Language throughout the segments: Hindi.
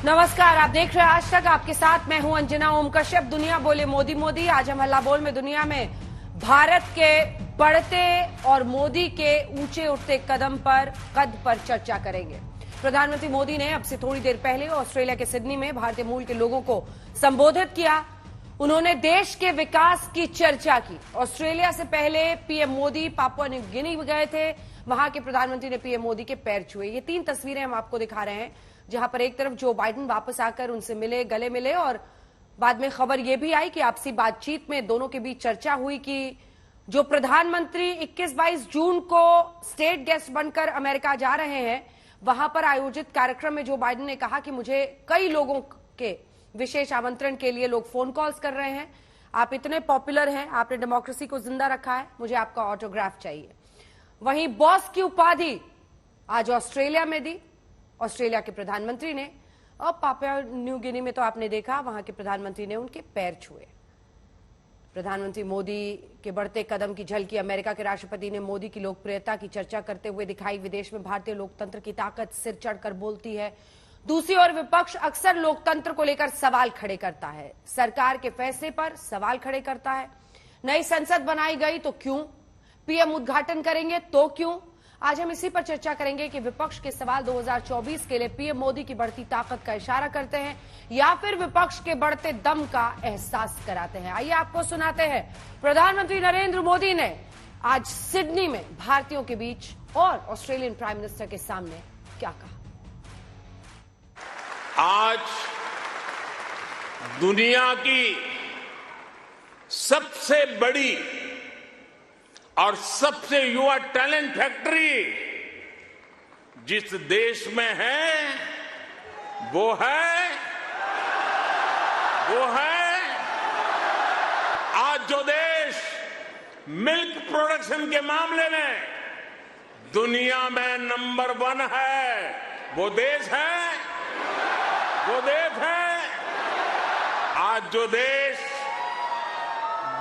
नमस्कार, आप देख रहे हैं आज तक। आपके साथ मैं हूं अंजना ओम कश्यप। दुनिया बोले मोदी मोदी। आज हम हल्ला बोल में दुनिया में भारत के बढ़ते और मोदी के ऊंचे उठते कद पर चर्चा करेंगे। प्रधानमंत्री मोदी ने अब से थोड़ी देर पहले ऑस्ट्रेलिया के सिडनी में भारतीय मूल के लोगों को संबोधित किया। उन्होंने देश के विकास की चर्चा की। ऑस्ट्रेलिया से पहले PM Modi Papua New Guinea गए थे। वहां के प्रधानमंत्री ने पीएम मोदी के पैर छुए। ये 3 तस्वीरें हम आपको दिखा रहे हैं, जहां पर एक तरफ जो बाइडेन वापस आकर उनसे मिले, गले मिले, और बाद में खबर यह भी आई कि आपसी बातचीत में दोनों के बीच चर्चा हुई कि जो प्रधानमंत्री 21-22 जून को स्टेट गेस्ट बनकर अमेरिका जा रहे हैं, वहां पर आयोजित कार्यक्रम में जो बाइडेन ने कहा कि मुझे कई लोगों के विशेष आमंत्रण के लिए लोग फोन कॉल्स कर रहे हैं। आप इतने पॉपुलर हैं, आपने डेमोक्रेसी को जिंदा रखा है, मुझे आपका ऑटोग्राफ चाहिए। वहीं बॉस की उपाधि आज ऑस्ट्रेलिया में दी ऑस्ट्रेलिया के प्रधानमंत्री ने। और पापुआ न्यू गिनी में तो आपने देखा, वहां के प्रधानमंत्री ने उनके पैर छुए। प्रधानमंत्री मोदी के बढ़ते कदम की झलकी अमेरिका के राष्ट्रपति ने मोदी की लोकप्रियता की चर्चा करते हुए दिखाई। विदेश में भारतीय लोकतंत्र की ताकत सिर चढ़कर बोलती है। दूसरी ओर विपक्ष अक्सर लोकतंत्र को लेकर सवाल खड़े करता है, सरकार के फैसले पर सवाल खड़े करता है। नई संसद बनाई गई तो क्यों, पीएम उद्घाटन करेंगे तो क्यों। आज हम इसी पर चर्चा करेंगे कि विपक्ष के सवाल 2024 के लिए पीएम मोदी की बढ़ती ताकत का इशारा करते हैं या फिर विपक्ष के बढ़ते दम का एहसास कराते हैं। आइए आपको सुनाते हैं प्रधानमंत्री नरेंद्र मोदी ने आज सिडनी में भारतीयों के बीच और ऑस्ट्रेलियन प्राइम मिनिस्टर के सामने क्या कहा। आज दुनिया की सबसे बड़ी और सबसे युवा टैलेंट फैक्ट्री जिस देश में है वो है आज जो देश मिल्क प्रोडक्शन के मामले में दुनिया में नंबर 1 है, वो देश है आज जो देश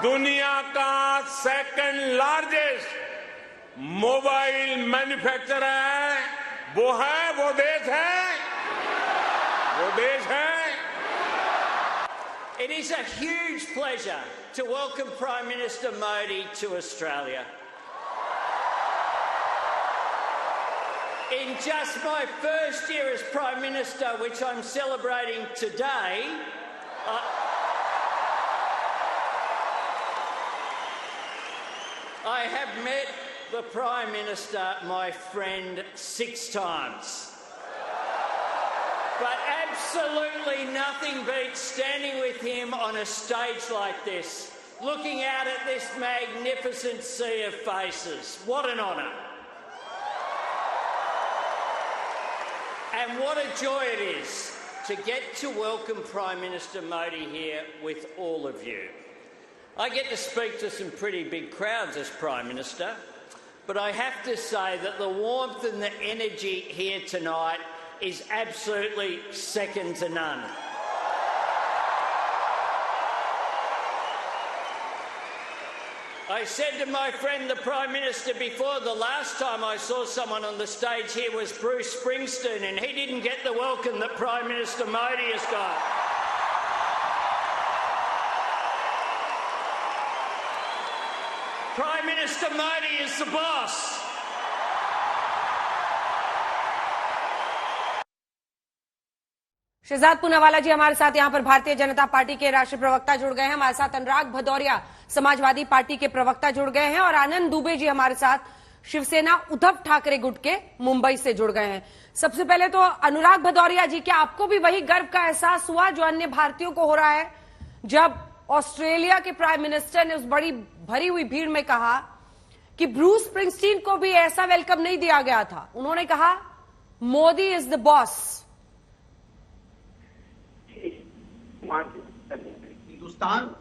दुनिया का 2nd लार्जेस्ट मोबाइल मैन्युफैक्चरर है, वो देश है। It is a huge pleasure to welcome Prime Minister Modi to Australia. In just my first year as Prime Minister, which I'm celebrating today, I have met the Prime Minister, my friend, 6 times. But absolutely nothing beats standing with him on a stage like this, looking out at this magnificent sea of faces. What an honour. And what a joy it is to get to welcome Prime Minister Modi here with all of you. I get to speak to some pretty big crowds as Prime Minister, but I have to say that the warmth and the energy here tonight is absolutely second to none. I said to my friend the Prime Minister before, the last time I saw someone on the stage here was Bruce Springsteen, and he didn't get the welcome that Prime Minister Modi has got. Prime Minister Modi is the boss. Shahzad Poonawalla जी हमारे साथ यहां पर भारतीय जनता पार्टी के राष्ट्रीय प्रवक्ता जुड़ गए हैं। हमारे साथ अनुराग भदौरिया समाजवादी पार्टी के प्रवक्ता जुड़ गए हैं और आनंद दुबे जी हमारे साथ शिवसेना उद्धव ठाकरे गुट के मुंबई से जुड़ गए हैं। सबसे पहले तो अनुराग भदौरिया जी, क्या आपको भी वही गर्व का एहसास हुआ जो अन्य भारतीयों को हो रहा है जब ऑस्ट्रेलिया के प्राइम मिनिस्टर ने उस बड़ी भरी हुई भीड़ में कहा कि ब्रूस स्प्रिंगस्टीन को भी ऐसा वेलकम नहीं दिया गया था, उन्होंने कहा Modi is the boss. Hindustan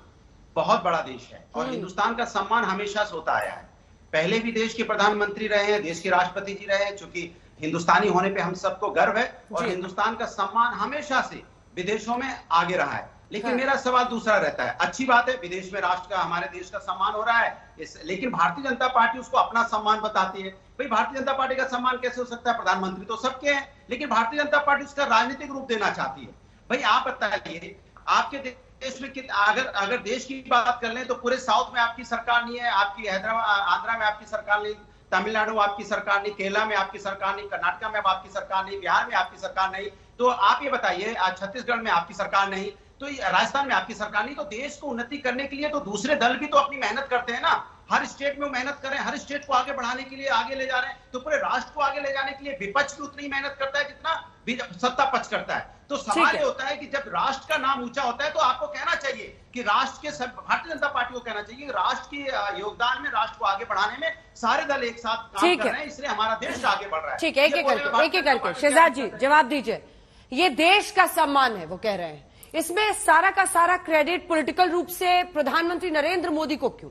बहुत बड़ा देश है और हिंदुस्तान का सम्मान हमेशा से होता आया है। पहले भी देश के प्रधानमंत्री रहे हैं, देश के राष्ट्रपति जी रहे हैं। चूंकि हिंदुस्तानी होने पे हम सबको गर्व है और हिंदुस्तान का सम्मान हमेशा से विदेशों में आगे रहा है। लेकिन मेरा सवाल दूसरा रहता है। अच्छी बात है, विदेश में राष्ट्र का, हमारे देश का सम्मान हो रहा है, लेकिन भारतीय जनता पार्टी उसको अपना सम्मान बताती है। भाई भारतीय जनता पार्टी का सम्मान कैसे हो सकता है? प्रधानमंत्री तो सबके हैं, लेकिन भारतीय जनता पार्टी उसका राजनीतिक रूप देना चाहती है। भाई आप बताइए, आपके देश में अगर देश की बात कर लें तो पूरे साउथ में आपकी सरकार नहीं है, आपकी हैदराबाद आंध्रा में आपकी सरकार नहीं, तमिलनाडु में आपकी सरकार नहीं, केरला में आपकी सरकार नहीं, कर्नाटक में आपकी सरकार नहीं, बिहार में आपकी सरकार नहीं। तो आप ये बताइए, आज छत्तीसगढ़ में आपकी सरकार नहीं, तो राजस्थान में आपकी सरकार नहीं। तो देश को उन्नति करने के लिए तो दूसरे दल भी तो अपनी मेहनत करते हैं ना। हर स्टेट में मेहनत कर रहे हैं, हर स्टेट को आगे बढ़ाने के लिए आगे ले जा रहे हैं। तो पूरे राष्ट्र को आगे ले जाने के लिए विपक्ष भी उतनी मेहनत करता है जितना सत्ता पक्ष करता है। तो सवाल ये होता है कि जब राष्ट्र का नाम ऊंचा होता है तो आपको कहना चाहिए कि राष्ट्र के भारतीय जनता पार्टी को कहना चाहिए कि राष्ट्र के योगदान में, राष्ट्र को आगे बढ़ाने में सारे दल एक साथ काम कर रहे हैं, इसलिए हमारा देश आगे बढ़ रहा है। ठीक है, एक एक करके शहजाद जी जवाब दीजिए। ये देश का सम्मान है, वो कह रहे हैं, इसमें सारा का सारा क्रेडिट पॉलिटिकल रूप से प्रधानमंत्री नरेंद्र मोदी को क्यों?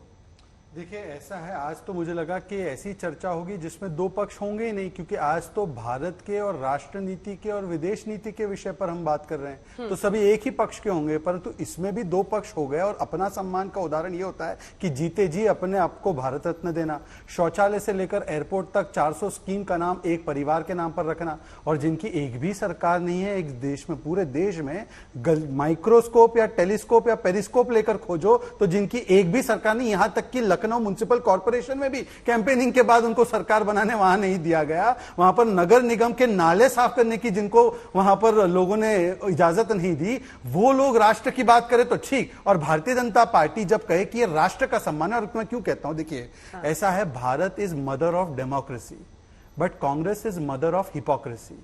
देखिए ऐसा है, आज तो मुझे लगा कि ऐसी चर्चा होगी जिसमें दो पक्ष होंगे ही नहीं, क्योंकि आज तो भारत के और राष्ट्र नीति के और विदेश नीति के विषय पर हम बात कर रहे हैं, तो सभी एक ही पक्ष के होंगे। परंतु इसमें भी दो पक्ष हो गए, और अपना सम्मान का उदाहरण ये होता है कि जीते जी अपने आप को भारत रत्न देना, शौचालय से लेकर एयरपोर्ट तक 400 स्कीम का नाम एक परिवार के नाम पर रखना, और जिनकी एक भी सरकार नहीं है एक देश में, पूरे देश में माइक्रोस्कोप या टेलीस्कोप या पेरिस्कोप लेकर खोजो तो जिनकी एक भी सरकार नहीं, यहां तक कि लखनऊ म्युनिसिपल कॉर्पोरेशन में भी कैंपेनिंग के बाद उनको सरकार बनाने वहां नहीं दिया गया। वहां पर नगर निगम के नाले साफ करने की जिनको वहां पर लोगों ने इजाजत नहीं दी, वो लोग राष्ट्र की बात करें तो ठीक। और भारतीय जनता पार्टी जब कहे कि ये राष्ट्र का सम्मान है, और मैं क्यों कहता हूं, देखिए ऐसा है, Bharat is mother of democracy but Congress is mother of hypocrisy.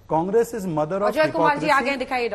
Congress is mother of hypocrisy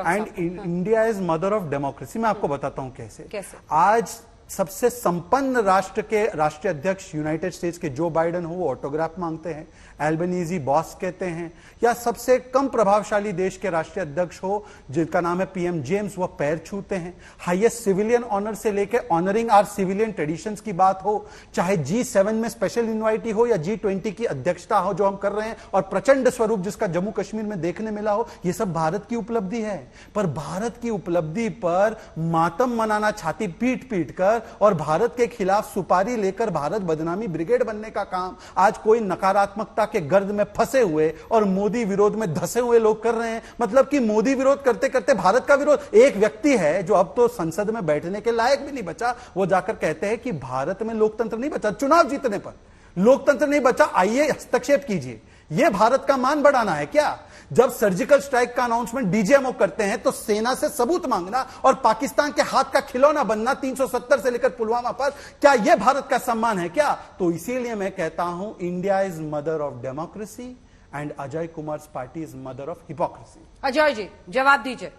and India is mother of democracy. मैं आपको बताता हूं कैसे। आज सबसे संपन्न राष्ट्र के राष्ट्रीय अध्यक्ष यूनाइटेड स्टेट्स के जो बाइडेन हो, वो ऑटोग्राफ मांगते हैं, एल्बनीजी बॉस कहते हैं, या सबसे कम प्रभावशाली देश के राष्ट्रीय अध्यक्ष हो जिनका नाम है पीएम जेम्स, वो पैर छूते हैं। हाईएस्ट सिविलियन ऑनर से लेकर ऑनरिंग आवर सिविलियन ट्रेडिशंस की बात हो, चाहे G7 में स्पेशल इन्वाइटी हो या G20 की अध्यक्षता हो जो हम कर रहे हैं, और प्रचंड स्वरूप जिसका जम्मू कश्मीर में देखने मिला हो, ये सब भारत की उपलब्धि है। पर भारत की उपलब्धि पर मातम मनाना, छाती पीट पीट कर, और भारत के खिलाफ सुपारी लेकर भारत बदनामी ब्रिगेड बनने का काम आज कोई नकारात्मकता के गर्द में फंसे हुए और मोदी विरोध में धसे हुए लोग कर रहे हैं। मतलब कि मोदी विरोध करते करते भारत का विरोध। एक व्यक्ति है जो अब तो संसद में बैठने के लायक भी नहीं बचा, वो जाकर कहते हैं कि भारत में लोकतंत्र नहीं बचा, चुनाव जीतने पर लोकतंत्र नहीं बचा, आइए हस्तक्षेप कीजिए। यह भारत का मान बढ़ाना है क्या? जब सर्जिकल स्ट्राइक का अनाउंसमेंट डीजीएमओ करते हैं तो सेना से सबूत मांगना और पाकिस्तान के हाथ का खिलौना बनना 370 से लेकर पुलवामा पर, क्या यह भारत का सम्मान है क्या? तो इसीलिए मैं कहता हूं India is mother of democracy and Ajay Kumar party is mother of hypocrisy. Ajay ji जवाब दीजिए,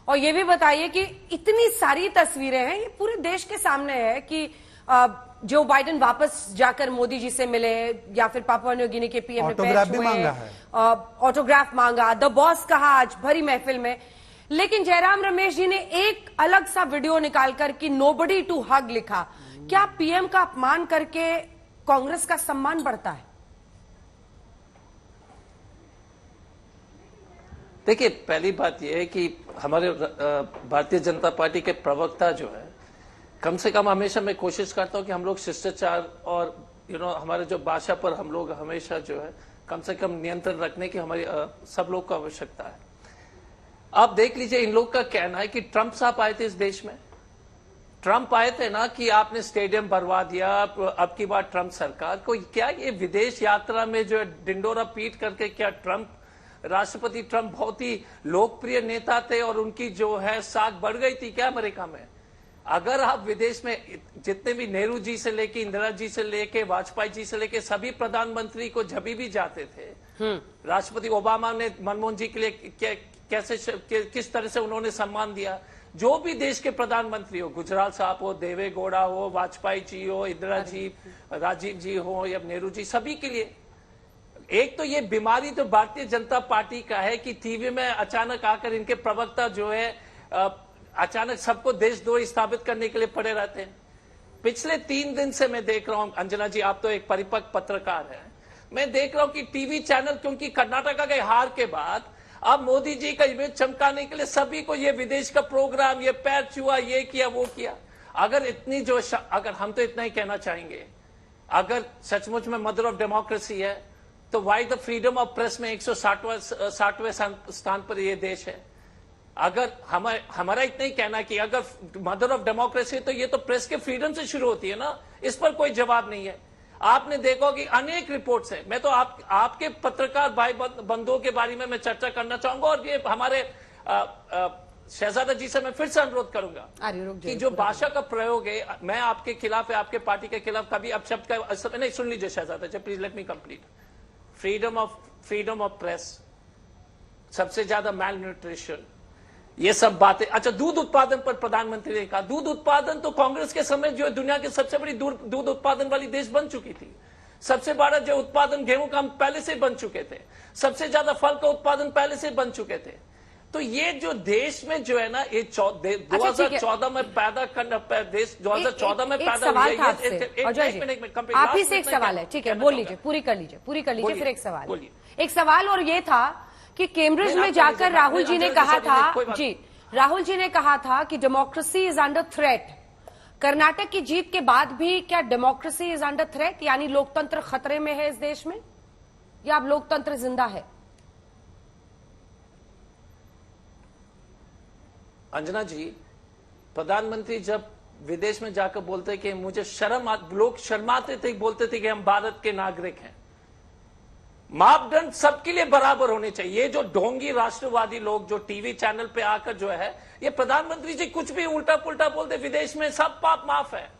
और यह भी बताइए कि इतनी सारी तस्वीरें हैं, ये पूरे देश के सामने है कि जो बाइडेन वापस जाकर मोदी जी से मिले, या फिर पापुआ न्यू गिनी के पीएम ने ऑटोग्राफ भी मांगा है, ऑटोग्राफ मांगा, द बॉस कहा आज भरी महफिल में। लेकिन जयराम रमेश जी ने एक अलग सा वीडियो निकालकर कि नोबडी टू हग लिखा। क्या पीएम का अपमान करके कांग्रेस का सम्मान बढ़ता है? देखिए, पहली बात यह है कि हमारे भारतीय जनता पार्टी के प्रवक्ता जो है, कम से कम हमेशा मैं कोशिश करता हूं कि हम लोग शिष्टाचार और हमारे जो भाषा पर हम लोग हमेशा जो है कम से कम नियंत्रण रखने की हमारी सब लोग को आवश्यकता है। आप देख लीजिए, इन लोग का कहना है कि ट्रंप साहब आए थे इस देश में, ट्रंप आए थे ना कि आपने स्टेडियम भरवा दिया, अब की बार ट्रंप सरकार को, क्या ये विदेश यात्रा में जो डिंडोरा पीट करके, क्या ट्रंप राष्ट्रपति ट्रंप बहुत ही लोकप्रिय नेता थे और उनकी जो है साख बढ़ गई थी क्या अमेरिका में? अगर आप विदेश में जितने भी नेहरू जी से लेके, इंदिरा जी से लेके, वाजपेयी जी से लेके सभी प्रधानमंत्री को जब भी जाते थे, राष्ट्रपति ओबामा ने मनमोहन जी के लिए किस तरह से उन्होंने सम्मान दिया। जो भी देश के प्रधानमंत्री हो, गुजराल साहब हो, देवे गौड़ा हो, वाजपेयी जी हो, इंदिरा जी, राजीव जी हो या नेहरू जी, सभी के लिए। एक तो ये बीमारी तो भारतीय जनता पार्टी का है कि टीवी में अचानक आकर इनके प्रवक्ता जो है अचानक सबको देशद्रोही स्थापित करने के लिए पड़े रहते हैं। पिछले 3 दिन से मैं देख रहा हूं, अंजना जी आप तो एक परिपक्व पत्रकार हैं, मैं देख रहा हूं कि टीवी चैनल, क्योंकि कर्नाटका के हार के बाद अब मोदी जी का इमेज चमकाने के लिए सभी को ये विदेश का प्रोग्राम, ये पैर छुआ, ये किया, वो किया। अगर इतनी अगर हम तो इतना ही कहना चाहेंगे, अगर सचमुच में मदर ऑफ डेमोक्रेसी है तो why the freedom of press में 160वें स्थान पर ये देश है। अगर हमारा इतना ही कहना कि अगर मदर ऑफ डेमोक्रेसी तो ये तो प्रेस के फ्रीडम से शुरू होती है ना, इस पर कोई जवाब नहीं है। आपने देखा कि अनेक रिपोर्ट्स है। मैं तो आपके पत्रकार भाई बंधुओं के बारे में मैं चर्चा करना चाहूंगा, और ये हमारे शहजादा जी से मैं फिर से अनुरोध करूंगा कि जो भाषा का प्रयोग है, मैं आपके खिलाफ है, आपके पार्टी के खिलाफ कभी अब शब्द का नहीं। सुन लीजिए शहजादा ji, please let me complete. Freedom of press, सबसे ज्यादा मैल न्यूट्रिशन, ये सब बातें। अच्छा, दूध उत्पादन पर प्रधानमंत्री ने कहा, दूध उत्पादन तो कांग्रेस के समय जो दुनिया की सबसे बड़ी दूध उत्पादन वाली देश बन चुकी थी। सबसे बड़ा जो उत्पादन गेहूं का हम पहले से बन चुके थे, सबसे ज्यादा फल का उत्पादन पहले से बन चुके थे। तो ये जो देश में जो है ना, ये 2014 में पैदा करना देश 2014 में पैदा हुआ। आप ही से एक सवाल है, ठीक है, बोल लीजिए, पूरी कर लीजिए, फिर एक सवाल। एक सवाल और ये था कि कैम्ब्रिज में जाकर राहुल जी ने कहा था कि democracy is under threat. Karnataka की जीत के बाद भी क्या डेमोक्रेसी इज अंडर थ्रेट, यानी लोकतंत्र खतरे में है इस देश में, या अब लोकतंत्र जिंदा है? अंजना जी, प्रधानमंत्री जब विदेश में जाकर बोलते कि मुझे लोग शर्माते थे, बोलते थे कि हम भारत के नागरिक हैं। मापदंड सबके लिए बराबर होने चाहिए। ये जो ढोंगी राष्ट्रवादी लोग जो टीवी चैनल पे आकर जो है, ये प्रधानमंत्री जी कुछ भी उल्टा पुल्टा बोलते, विदेश में सब पाप माफ है।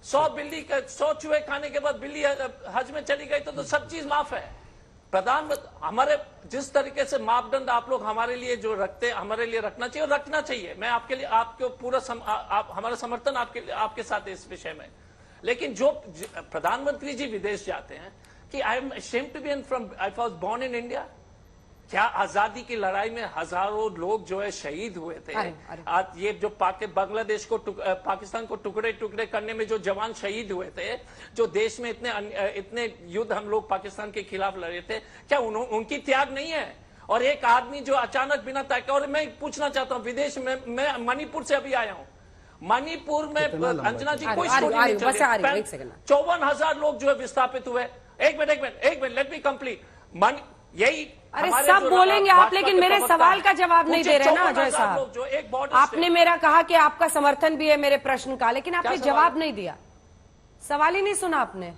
100 चूहे खाने के बाद बिल्ली हज में चली गई तो सब चीज माफ है। प्रधानमंत्री हमारे जिस तरीके से मापदंड आप लोग हमारे लिए जो रखते हैं, हमारे लिए रखना चाहिए और रखना चाहिए। मैं आपके लिए आपको पूरा हमारा समर्थन आपके साथ इस विषय में। लेकिन जो प्रधानमंत्री जी विदेश जाते हैं कि I am ashamed to be I was born in India। क्या आजादी की लड़ाई में हजारों लोग जो है शहीद हुए थे। आज ये जो बांग्लादेश को पाकिस्तान को टुकड़े टुकड़े करने में जो जवान शहीद हुए थे, जो देश में इतने युद्ध हम लोग पाकिस्तान के खिलाफ लड़े थे, क्या उनकी त्याग नहीं है? और एक आदमी जो अचानक बिना त्याग, और मैं पूछना चाहता हूँ, विदेश में मैं मणिपुर से अभी आया हूँ। मणिपुर में अंजना जी कोई 54,000 लोग जो है विस्थापित हुए। एक मिनट, लेट मी कंप्लीट। यही अरे सब बोलेंगे आप, लेकिन मेरे सवाल का जवाब नहीं दे रहे ना अजय साहब। आपने मेरा कहा कि आपका समर्थन भी है मेरे प्रश्न का, लेकिन आपने जवाब नहीं दिया। सवाल ही नहीं सुना आपने,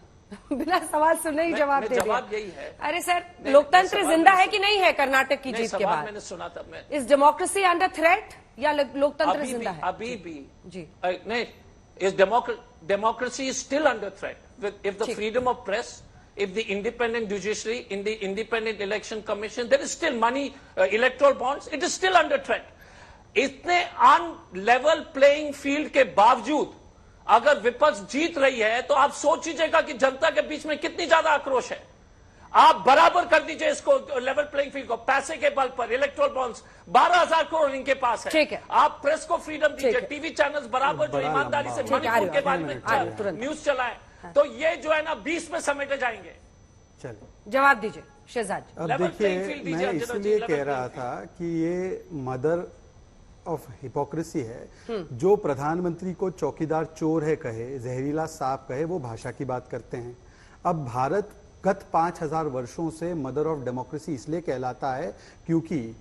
बिना सवाल सुने ही जवाब दे दिया। जवाब यही है। अरे सर, लोकतंत्र जिंदा है कि नहीं है कर्नाटक की जीत के बाद? मैंने सुना था। इज डेमोक्रेसी अंडर थ्रेट या लोकतंत्र जिंदा है? अभी भी जी नहीं। Is democracy is still under threat. If the freedom of press, if the independent judiciary, in the independent election commission, there is still money, electoral bonds, it is still under threat. इतने अनलेवल प्लेइंग फील्ड के बावजूद अगर विपक्ष जीत रही है तो आप सोच लीजिएगा कि जनता के बीच में कितनी ज्यादा आक्रोश है। आप बराबर कर दीजिए इसको, लेवल प्लेइंग फील्ड को, पैसे के बल पर इलेक्टोरल बॉन्ड्स 12,000 करोड़ इनके पास है। ठीक है, आप प्रेस को फ्रीडम दीजिए, टीवी चैनल्स बराबर जो ईमानदारी से मणिपुर के बारे में न्यूज चलाएं, तो ये जो है ना 20 में समेटे जाएंगे। चलो जवाब दीजिए शहजाद। अब देखिए, मैं इसलिए कह रहा था कि ये मदर ऑफ हिपोक्रेसी है। जो प्रधानमंत्री को चौकीदार चोर है कहे, जहरीला सांप कहे, वो भाषा की बात करते हैं। अब भारत गत 5000 वर्षों से मदर ऑफ डेमोक्रेसी इसलिए कहलाता है क्योंकि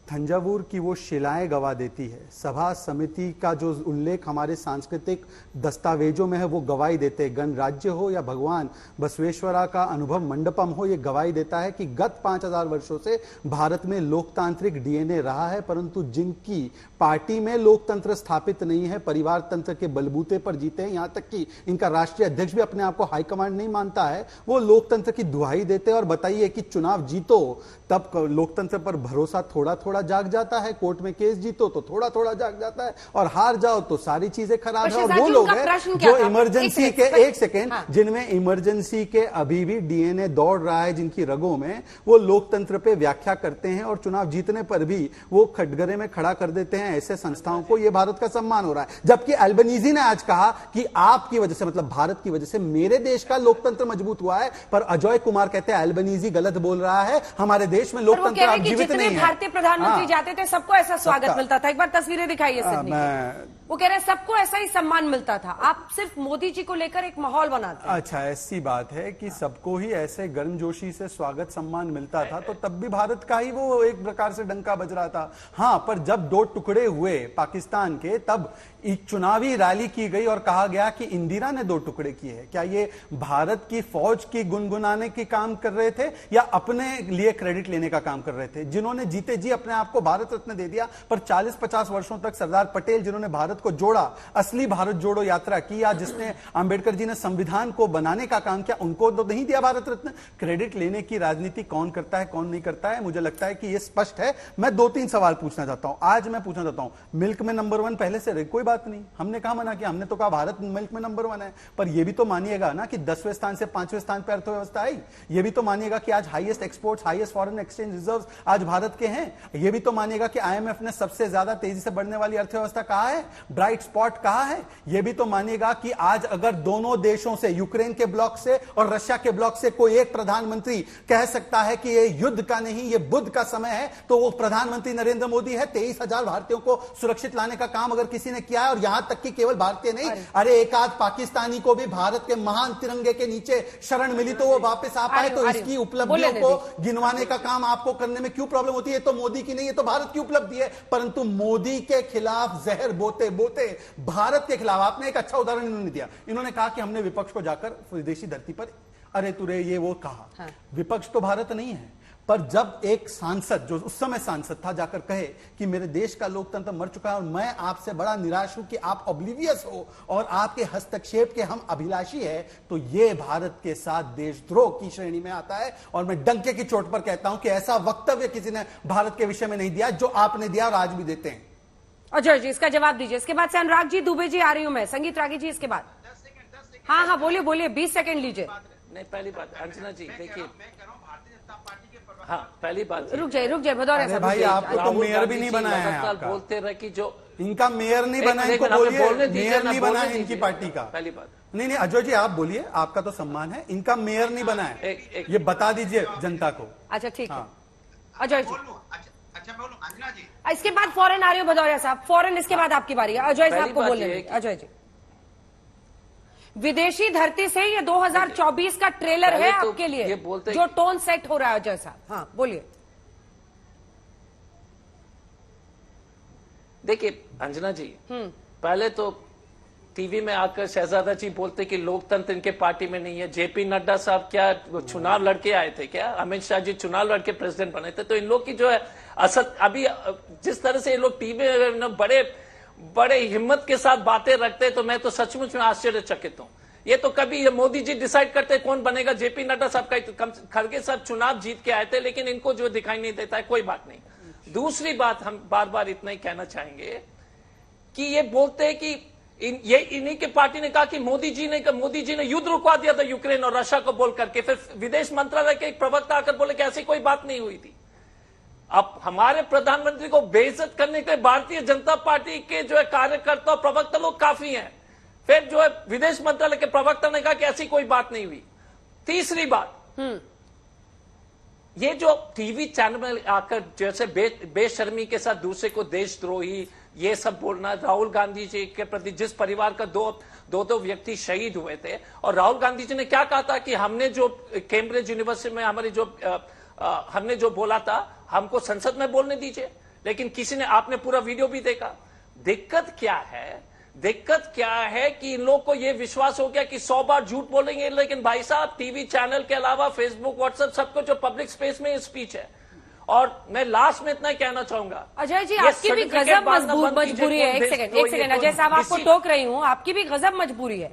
थंजावुर की वो शिलाएं गवाह देती है, सभा समिति का जो उल्लेख हमारे सांस्कृतिक दस्तावेजों में है वो गवाही देते हैं, गणराज्य हो या भगवान बसवेश्वरा का अनुभव मंडपम हो, ये गवाही देता है कि गत 5000 वर्षों से भारत में लोकतांत्रिक डीएनए रहा है। परंतु जिनकी पार्टी में लोकतंत्र स्थापित नहीं है, परिवार तंत्र के बलबूते पर जीते हैं, यहां तक कि इनका राष्ट्रीय अध्यक्ष भी अपने आप को हाईकमांड नहीं मानता है, वो लोकतंत्र की दुहाई देते हैं और बताइए कि चुनाव जीतो तब लोकतंत्र पर भरोसा थोड़ा थोड़ा थोड़ा जाग जाता है, कोर्ट में केस जीतो तो थोड़ा थोड़ा जाग जाता है, और हार जाओ तो सारी चीजें खराब है। और वो लोग हैं जो इमरजेंसी के, एक सेकेंड, जिनमें इमरजेंसी के अभी भी डीएनए दौड़ रहा है, जिनकी रगों में, वो लोकतंत्र पे व्याख्या करते हैं और चुनाव जीतने पर भी वो कटघरे में खड़ा कर देते हैं ऐसे संस्थाओं को। ये भारत का सम्मान हो रहा है। जबकि अल्बनीजी ने आज कहा कि आपकी वजह से, मतलब भारत की वजह से मेरे देश का लोकतंत्र मजबूत हुआ है, पर अजय कुमार कहते हैं अल्बनीजी गलत बोल रहा है, हमारे देश में लोकतंत्र अब जीवित नहीं है। भारतीय प्रधानमंत्री जाते थे सबको ऐसा स्वागत मिलता था। एक बार तस्वीरें दिखाइए सिडनी की। वो कह रहे हैं सबको ऐसा ही सम्मान मिलता था, आप सिर्फ मोदी जी को लेकर एक माहौल बनाते हैं। अच्छा, ऐसी बात है कि सबको ही ऐसे गर्मजोशी से स्वागत सम्मान मिलता था तो तब भी भारत का ही वो एक प्रकार से डंका बज रहा था। हाँ, पर जब दो टुकड़े हुए पाकिस्तान के, तब एक चुनावी रैली की गई और कहा गया कि इंदिरा ने दो टुकड़े किए हैं। क्या ये भारत की फौज की गुनगुनाने की काम कर रहे थे या अपने लिए क्रेडिट लेने का काम कर रहे थे? जिन्होंने जीते जी अपने आप को भारत रत्न दे दिया, पर 40-50 वर्षों तक सरदार पटेल जिन्होंने भारत को जोड़ा, असली भारत जोड़ो यात्रा की, या जिसने अंबेडकर जी ने संविधान को बनाने का काम किया, उनको तो नहीं दिया भारत रत्न। क्रेडिट लेने की राजनीति कौन करता है कौन नहीं करता है, मुझे लगता है कि यह स्पष्ट है। मैं 2-3 सवाल पूछना चाहता हूं। आज मैं पूछना चाहता हूं, मिल्क में नंबर 1 पहले से कोई बात नहीं, हमने कहा मना किया, हमने तो कहा भारत मिल्क में नंबर 1 है, पर यह भी तो मानिएगा ना कि 10वें स्थान से 5वें स्थान पर अर्थव्यवस्था आई। यह भी तो मानिएगा कि आज highest exports, highest foreign exchange reserves आज भारत के हैं। यह भी तो मानिएगा कि आईएमएफ ने सबसे ज्यादा तेजी से बढ़ने वाली अर्थव्यवस्था कहा है, ब्राइट स्पॉट कहा है। यह भी तो मानिएगा कि आज अगर दोनों देशों से, यूक्रेन के ब्लॉक से और रशिया के ब्लॉक से, कोई एक प्रधानमंत्री कह सकता है कि यह युद्ध का नहीं, यह बुद्ध का समय है, तो वो प्रधानमंत्री नरेंद्र मोदी है। 23,000 भारतीयों को सुरक्षित लाने का काम अगर किसी ने किया है, और यहां तक कि केवल भारतीय नहीं, अरे एक आध पाकिस्तानी को भी भारत के महान तिरंगे के नीचे शरण मिली तो वो वापस आ पाए, तो इसकी उपलब्धियों को गिनवाने का काम आपको करने में क्यों प्रॉब्लम होती है? तो मोदी की नहीं, है तो भारत की उपलब्धि है। परंतु मोदी के खिलाफ जहर बोते बोते भारत के खिलाफ, आपने एक अच्छा उदाहरण इन्होंने दिया, इन्होंने कहा कि हमने विपक्ष को जाकर विदेशी धरती पर अरे तुरे ये वो कहा। हाँ। विपक्ष तो भारत नहीं है, पर जब एक सांसद, जो उस समय सांसद था, जाकर कहे कि मेरे देश का लोकतंत्र मर चुका है और मैं आपसे बड़ा निराश हूं कि आप ऑब्लिवियस हो और आपके हस्तक्षेप के हम अभिलाषी है, तो यह भारत के साथ देशद्रोह की श्रेणी में आता है। और मैं डंके की चोट पर कहता हूं कि ऐसा वक्तव्य किसी ने भारत के विषय में नहीं दिया जो आपने दिया और आज भी देते हैं। अजय जी, इसका जवाब दीजिए। इसके बाद से अनुराग जी, दुबे जी आ रही हूं मैं, संगीत रागी जी इसके बाद। हाँ हाँ, बोलिए बोलिए, 20 सेकंड लीजिए। नहीं, पहली बात अंजना जी देखिए, हाँ पहली बात, रुक जाइए भदौरिया साहब। भाई आपको तो मेयर भी नहीं बनाया है आपका। बोलते रहे कि जो इनका मेयर नहीं बना, इनको बोलिए मेयर नहीं बना है इनकी पार्टी का। पहली बात, नहीं अजय जी आप बोलिए, आपका तो सम्मान है, इनका मेयर नहीं बना है, ये बता दीजिए जनता को। अच्छा ठीक है अजय जी। अच्छा बोलो अंजना जी। इसके बाद फौरन आ रही हो भदौरिया साहब, फौरन इसके बाद आपकी बारी है। अजय साहब को बोलने दीजिए। अजय जी, विदेशी धरती से ये 2024 का ट्रेलर है आपके लिए, जो टोन सेट हो रहा है। अजय साहब हाँ बोलिए। देखिए अंजना जी, पहले तो टीवी में आकर शहजादा जी बोलते कि लोकतंत्र इनके पार्टी में नहीं है। जेपी नड्डा साहब क्या चुनाव लड़के आए थे क्या? अमित शाह जी चुनाव लड़के प्रेसिडेंट बने थे। तो इन लोग की जो है असद, अभी जिस तरह से ये लोग टीवी में बड़े हिम्मत के साथ बातें रखते हैं, तो मैं तो सचमुच में आश्चर्यचकित हूं। ये तो कभी ये मोदी जी डिसाइड करते कौन बनेगा। जेपी नड्डा साहब का खड़गे साहब चुनाव जीत के आए थे, लेकिन इनको जो दिखाई नहीं देता है, कोई बात नहीं। दूसरी बात, हम बार बार इतना ही कहना चाहेंगे कि ये बोलते हैं कि ये इन्हीं के पार्टी ने कहा कि मोदी जी ने युद्ध रुकवा दिया था यूक्रेन और रशिया को बोल करके। फिर विदेश मंत्रालय के एक प्रवक्ता आकर बोले कि ऐसी कोई बात नहीं हुई थी। अब हमारे प्रधानमंत्री को बेइज्जत करने के भारतीय जनता पार्टी के जो है कार्यकर्ता और प्रवक्ता लोग काफी हैं। फिर जो है विदेश मंत्रालय के प्रवक्ता ने कहा कि ऐसी कोई बात नहीं हुई। तीसरी बात, ये जो टीवी चैनल में आकर जैसे बेशर्मी के साथ दूसरे को देशद्रोही ये सब बोलना, राहुल गांधी जी के प्रति जिस परिवार का दो व्यक्ति शहीद हुए थे, और राहुल गांधी जी ने क्या कहा था कि हमने जो कैम्ब्रिज यूनिवर्सिटी में हमने जो बोला था, हमको संसद में बोलने दीजिए। लेकिन किसी ने, आपने पूरा वीडियो भी देखा। दिक्कत क्या है कि इन लोग को यह विश्वास हो गया कि 100 बार झूठ बोलेंगे, लेकिन भाई साहब टीवी चैनल के अलावा फेसबुक, व्हाट्सएप, सबको जो पब्लिक स्पेस में स्पीच है। और मैं लास्ट में इतना कहना चाहूंगा, अजय जी आपकी भी गजब मजबूरी है। एक सेकंड अजय साहब, आपको टोक रही हूं, आपकी भी गजब मजबूरी है।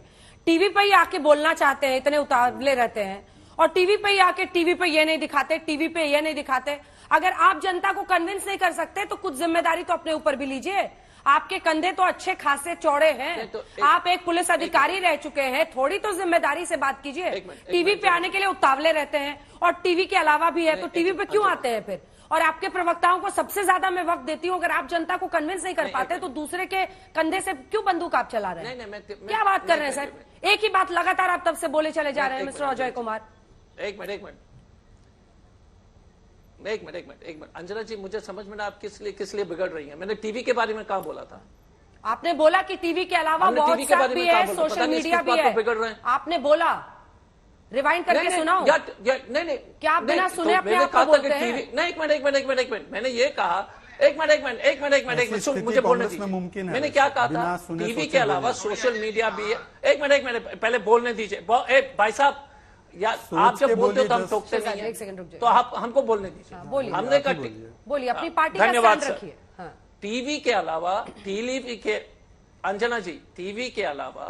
टीवी पर ही आके बोलना चाहते हैं, इतने उतावले रहते हैं, और टीवी पे ही आके टीवी पे ये नहीं दिखाते, टीवी पे ये नहीं दिखाते। अगर आप जनता को कन्विंस नहीं कर सकते तो कुछ जिम्मेदारी तो अपने ऊपर भी लीजिए। आपके कंधे तो अच्छे खासे चौड़े हैं, आप एक पुलिस अधिकारी रह चुके हैं, थोड़ी तो जिम्मेदारी से बात कीजिए। टीवी पे आने के लिए उतावले रहते हैं, और टीवी के अलावा भी है तो टीवी पे क्यों आते हैं फिर? और आपके प्रवक्ताओं को सबसे ज्यादा मैं वक्त देती हूँ, अगर आप जनता को कन्विंस नहीं कर पाते तो दूसरे के कंधे से क्यों बंदूक आप चला रहे हैं? क्या बात कर रहे हैं सर? एक ही बात लगातार आप तब से बोले चले जा रहे हैं मिस्टर अजय कुमार। एक मिनट अंजना जी, मुझे समझ में ना आप किस लिए बिगड़ रही हैं। मैंने टीवी के बारे में कहाँ बोला था? आपने बोला कि टीवी के अलावा व्हाट्सएप भी है, सोशल मीडिया भी है, आपने बोला। रिवाइंड करके सुनाओ। नहीं, क्या आप बिना सुने अपने आप को बोलते हैं? नहीं, एक मिनट, मैंने ये कहा, एक मिनट, मुझे बोलने दीजिए। मैंने क्या कहा था? टीवी के अलावा सोशल मीडिया भी है। एक मिनट, पहले बोलने दीजिए। भाई साहब, या आप जब बोलते हो तो हम टोकते नहीं हैं, 1 सेकंड रुक जाइए। तो आप हमको बोलने दीजिए। बोलिए, हमने कहा बोलिए, अपनी पार्टी का धन्यवाद स्टैंड सर। रखिए। टीवी के अलावा, टीवी के अंजना जी, टीवी के अलावा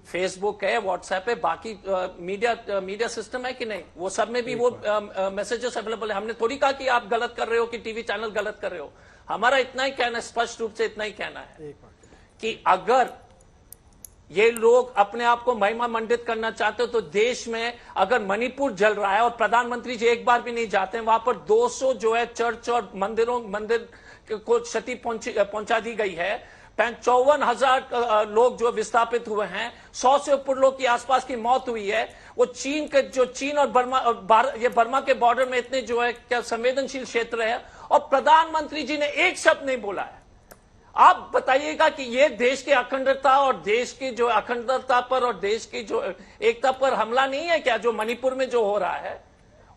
फेसबुक है, व्हाट्सएप है, बाकी मीडिया सिस्टम है कि नहीं? वो सब में भी वो मैसेजेस अवेलेबल है। हमने थोड़ी कहा कि आप गलत कर रहे हो कि टीवी चैनल गलत कर रहे हो। हमारा इतना ही कहना है, स्पष्ट रूप से इतना ही कहना है कि अगर ये लोग अपने आप को महिमा मंडित करना चाहते हो तो देश में अगर मणिपुर जल रहा है और प्रधानमंत्री जी एक बार भी नहीं जाते हैं, वहां पर 200 जो है चर्च और मंदिर को क्षति पहुंचा दी गई है। 54,000 लोग जो विस्थापित हुए हैं, 100 से ऊपर लोग की आसपास की मौत हुई है। वो चीन और बर्मा के बॉर्डर में इतने जो है क्या संवेदनशील क्षेत्र है, और प्रधानमंत्री जी ने एक शब्द नहीं बोला है। आप बताइएगा कि ये देश की अखंडता और देश की जो अखंडता पर और देश की जो एकता पर हमला नहीं है क्या, जो मणिपुर में जो हो रहा है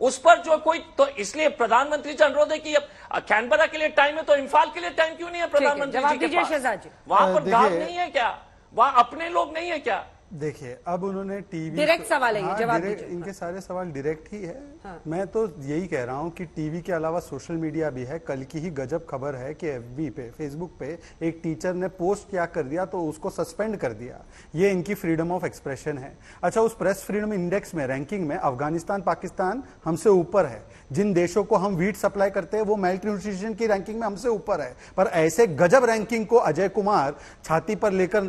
उस पर जो कोई? तो इसलिए प्रधानमंत्री से अनुरोध है कि अब कैनबरा के लिए टाइम है तो इम्फाल के लिए टाइम क्यों नहीं है प्रधानमंत्री जी के पास? वहां पर गार्ड नहीं है क्या? वहां अपने लोग नहीं है क्या? देखिए, अब उन्होंने टीवी डायरेक्ट सवाल है, जवाब दीजिए। इनके सारे सवाल डायरेक्ट ही है। मैं तो यही कह रहा हूं कि टीवी के अलावा सोशल मीडिया भी है। कल की ही गजब खबर है कि एफबी पे, फेसबुक पे एक टीचर ने पोस्ट क्या कर दिया तो उसको सस्पेंड कर दिया। ये इनकी फ्रीडम ऑफ एक्सप्रेशन है। अच्छा, उस प्रेस फ्रीडम इंडेक्स में, रैंकिंग में अफगानिस्तान, पाकिस्तान हमसे ऊपर है। जिन देशों को हम वीट सप्लाई करते हैं वो मेल न्यूट्रिशन की रैंकिंग में हमसे ऊपर है। पर ऐसे गजब रैंकिंग को अजय कुमार छाती पर लेकर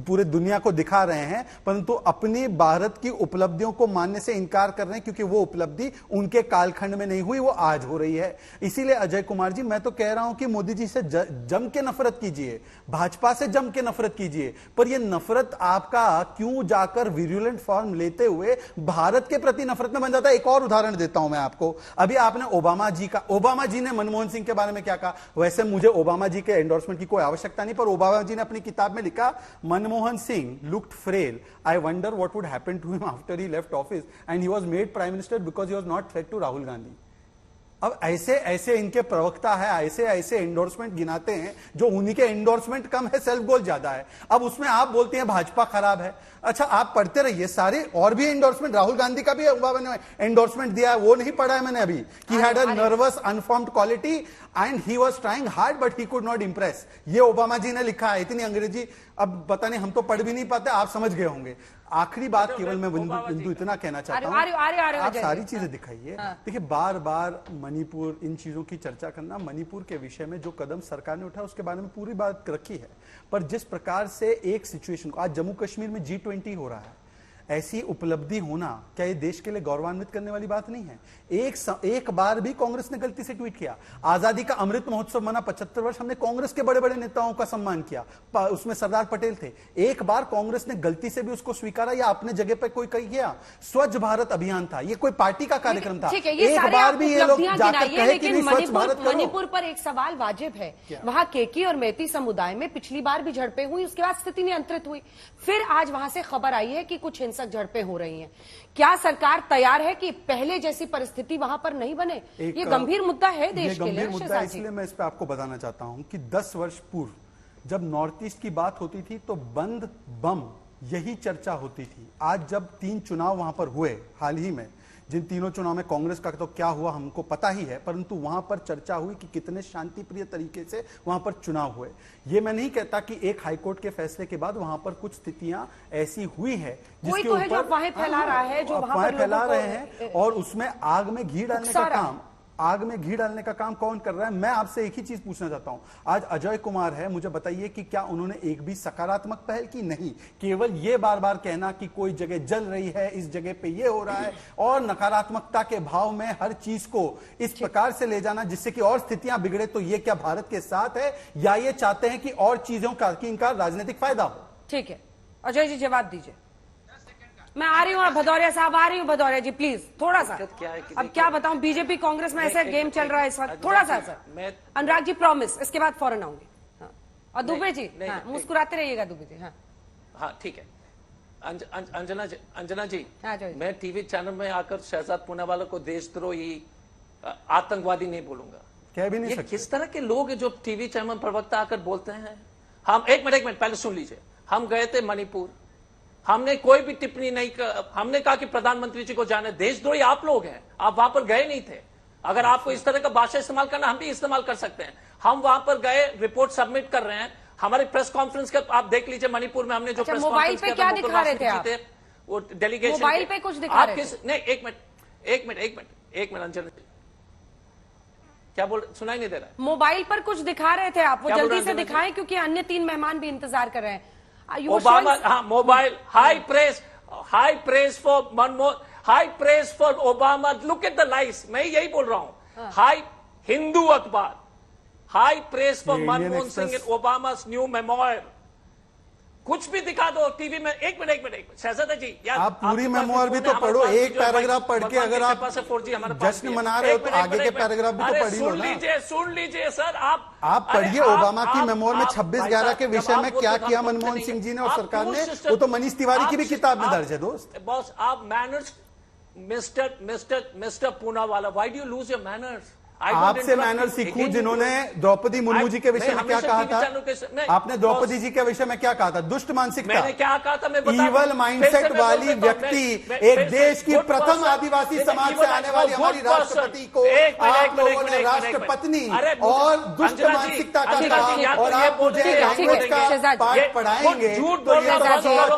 पूरे दुनिया को दिखा रहे हैं, परंतु अपनी भारत की उपलब्धियों को मानने से इनकार कर रहे हैं, क्योंकि वो उपलब्धि उनके कालखंड में नहीं हुई, वो आज हो रही है। इसीलिए अजय कुमार जी, मैं तो कह रहा हूं कि मोदी जी से जम के नफरत कीजिए, भाजपा से जम के नफरत कीजिए, पर यह नफरत आपका क्यों जाकर विरुलेंट फॉर्म लेते हुए भारत के प्रति नफरत में बन जाता है? एक और उदाहरण देता हूं मैं आपको। अभी आपने ओबामा जी ने मनमोहन सिंह के बारे में क्या कहा? वैसे मुझे ओबामा जी के एंडोर्समेंट की कोई आवश्यकता नहीं, पर ओबामा जी ने अपनी किताब में लिखा, Manmohan Singh looked frail, I wonder what would happen to him after he left office, and he was made prime minister because he was not threat to Rahul Gandhi. अब ऐसे इनके प्रवक्ता है, ऐसे एंडोर्समेंट गिनाते हैं जो उन्हीं के एंडोर्समेंट कम है, सेल्फ गोल ज्यादा है। अब उसमें आप बोलते हैं भाजपा खराब है। अच्छा, आप पढ़ते रहिए सारे और भी एंडोर्समेंट। राहुल गांधी का भी ओबामा ने एंडोर्समेंट दिया है, वो नहीं पढ़ा है मैंने अभी, कि had a nervous unformed quality and he was trying hard but he could not Impress. ये ओबामा जी ने लिखा है। इतनी अंग्रेजी अब पता नहीं, हम तो पढ़ भी नहीं पाते, आप समझ गए होंगे। आखिरी बात केवल मैं बिंदु इतना कहना चाहता हूं, आप सारी चीजें दिखाइए। देखिए, बार बार मणिपुर, इन चीजों की चर्चा करना, मणिपुर के विषय में जो कदम सरकार ने उठाया उसके बारे में पूरी बात रखी है, पर जिस प्रकार से एक सिचुएशन को आज जम्मू कश्मीर में G20 हो रहा है, ऐसी उपलब्धि होना क्या ये देश के लिए गौरवान्वित करने वाली बात नहीं है? एक बार भी कांग्रेस ने गलती से ट्वीट किया। आजादी का अमृत महोत्सव मना 75 वर्ष, हमने कांग्रेस के बड़े बड़े नेताओं का सम्मान किया, उसमें सरदार पटेल थे। एक बार कांग्रेस ने गलती से भी उसको स्वीकारा या अपने जगह पर कोई कही गया? स्वच्छ भारत अभियान था, ये कोई पार्टी का कार्यक्रम था। एक बार भी ये लोग जाकर कहे कि नहीं स्वच्छ भारत करो। मणिपुर पर एक सवाल वाजिब है, वहां केकी और मेती समुदाय में पिछली बार भी झड़पें हुई, उसके बाद स्थिति नियंत्रित हुई, फिर आज वहां से खबर आई है कि कुछ झड़पें हो रही हैं। क्या सरकार तैयार है कि पहले जैसी परिस्थिति वहां पर नहीं बने? ये गंभीर मुद्दा है देश के लिए। मुद्दा, इसलिए मैं इस पे आपको बताना चाहता हूं कि 10 वर्ष पूर्व जब नॉर्थ ईस्ट की बात होती थी तो बंद बम यही चर्चा होती थी। आज जब 3 चुनाव वहां पर हुए हाल ही में, जिन तीनों चुनाव में कांग्रेस का तो क्या हुआ हमको पता ही है, परंतु वहां पर चर्चा हुई कि कितने शांतिप्रिय तरीके से वहां पर चुनाव हुए। ये मैं नहीं कहता कि एक हाईकोर्ट के फैसले के बाद वहां पर कुछ स्थितियां ऐसी हुई है जिसके ऊपर अफवाहें फैला रहा है, जो वहां पर फैला रहे हैं, और उसमें आग में घी डालने का काम आग में घी डालने का काम कौन कर रहा है? मैं आपसे एक ही चीज पूछना चाहता हूं, आज अजय कुमार है, मुझे बताइए कि क्या उन्होंने एक भी सकारात्मक पहल की? नहीं, केवल ये बार बार कहना कि कोई जगह जल रही है, इस जगह पे ये हो रहा है, और नकारात्मकता के भाव में हर चीज को इस प्रकार से ले जाना जिससे कि और स्थितियां बिगड़े। तो ये क्या भारत के साथ है, या ये चाहते हैं कि और चीजों का कि इनका राजनीतिक फायदा हो? ठीक है, अजय जी जवाब दीजिए। मैं आ रही हूँ, भदौरिया साहब आ रही हूँ। भदौरिया जी प्लीज थोड़ा सा, अब क्या बताऊं, बीजेपी कांग्रेस में ऐसा गेम चल रहा है इस वक्त, थोड़ा सा सर। अनुराग जी प्रॉमिस, इसके बाद फौरन आऊंगी। हाँ। और दुबे जी, हाँ, मुस्कुराते रहिएगा दुबे जी। हाँ हाँ ठीक है। अंजना जी, हाँ, मैं टीवी चैनल में आकर शहजाद पूनावाला को देशद्रोही, आतंकवादी नहीं बोलूंगा। कह भी नहीं ये सकते। किस तरह के लोग हैं जो टीवी चैनल प्रवक्ता आकर बोलते हैं? हम एक मिनट पहले सुन लीजिए। हम गए थे मणिपुर, हमने कोई भी टिप्पणी नहीं हमने कहा कि प्रधानमंत्री जी को जाने। देशद्रोही आप लोग हैं, आप वहां पर गए नहीं थे। अगर आपको इस तरह का भाषा इस्तेमाल करना, हम भी इस्तेमाल कर सकते हैं। हम वहां पर गए, रिपोर्ट सबमिट कर रहे हैं। हमारे प्रेस कॉन्फ्रेंस का आप देख लीजिए, मणिपुर में हमने जो प्रेस मोबाइल पे क्या दिखा रहे थे आप? वो डेलीगेशन मोबाइल पे कुछ दिखा रहे थे? नहीं, एक मिनट अंजना जी, क्या बोल, सुनाई नहीं दे रहा है? मोबाइल पर कुछ दिखा रहे थे आप, वो जल्दी से दिखाएं क्योंकि अन्य 3 मेहमान भी इंतजार कर रहे हैं। ओबामा, हाँ, mobile, high praise for Obama. Look at the lies, मैं यही बोल रहा हूं। हाई हिंदू अखबार, high praise for Manmohan Singh in Obama's new memoir. कुछ भी दिखा दो टीवी में। एक मिनट शहजादा जी, यार आप पूरी मेमोयर भी तो पढ़ो। एक पैराग्राफ पढ़ के अगर आप जश्न मना रहे हो तो आगे के पैराग्राफ भी तो पढ़ ही लो ना। सुन लीजिए सर, आप पढ़िए ओबामा की मेमोयर में 26/11 के विषय में क्या किया मनमोहन सिंह जी ने और सरकार ने, वो तो मनीष तिवारी की भी किताब में दर्ज है दोस्त। बॉस, आप manners, mister Poonawalla, why do you lose your manners? आपसे मैनर सीखूं जिन्होंने द्रौपदी मुर्मू जी के विषय में क्या कहा था? आपने द्रौपदी जी के विषय में क्या कहा था? दुष्ट मानसिकता, मैंने क्या कहा था? मैं बता, ईवल माइंडसेट वाली व्यक्ति, एक देश की प्रथम आदिवासी समाज से आने वाली हमारी राष्ट्रपति को आप लोगों ने राष्ट्रपत्नी और दुष्ट मानसिकता का कहा। और आप मुझे लैंग्वेज का पाठ पढ़ाएंगे तो ये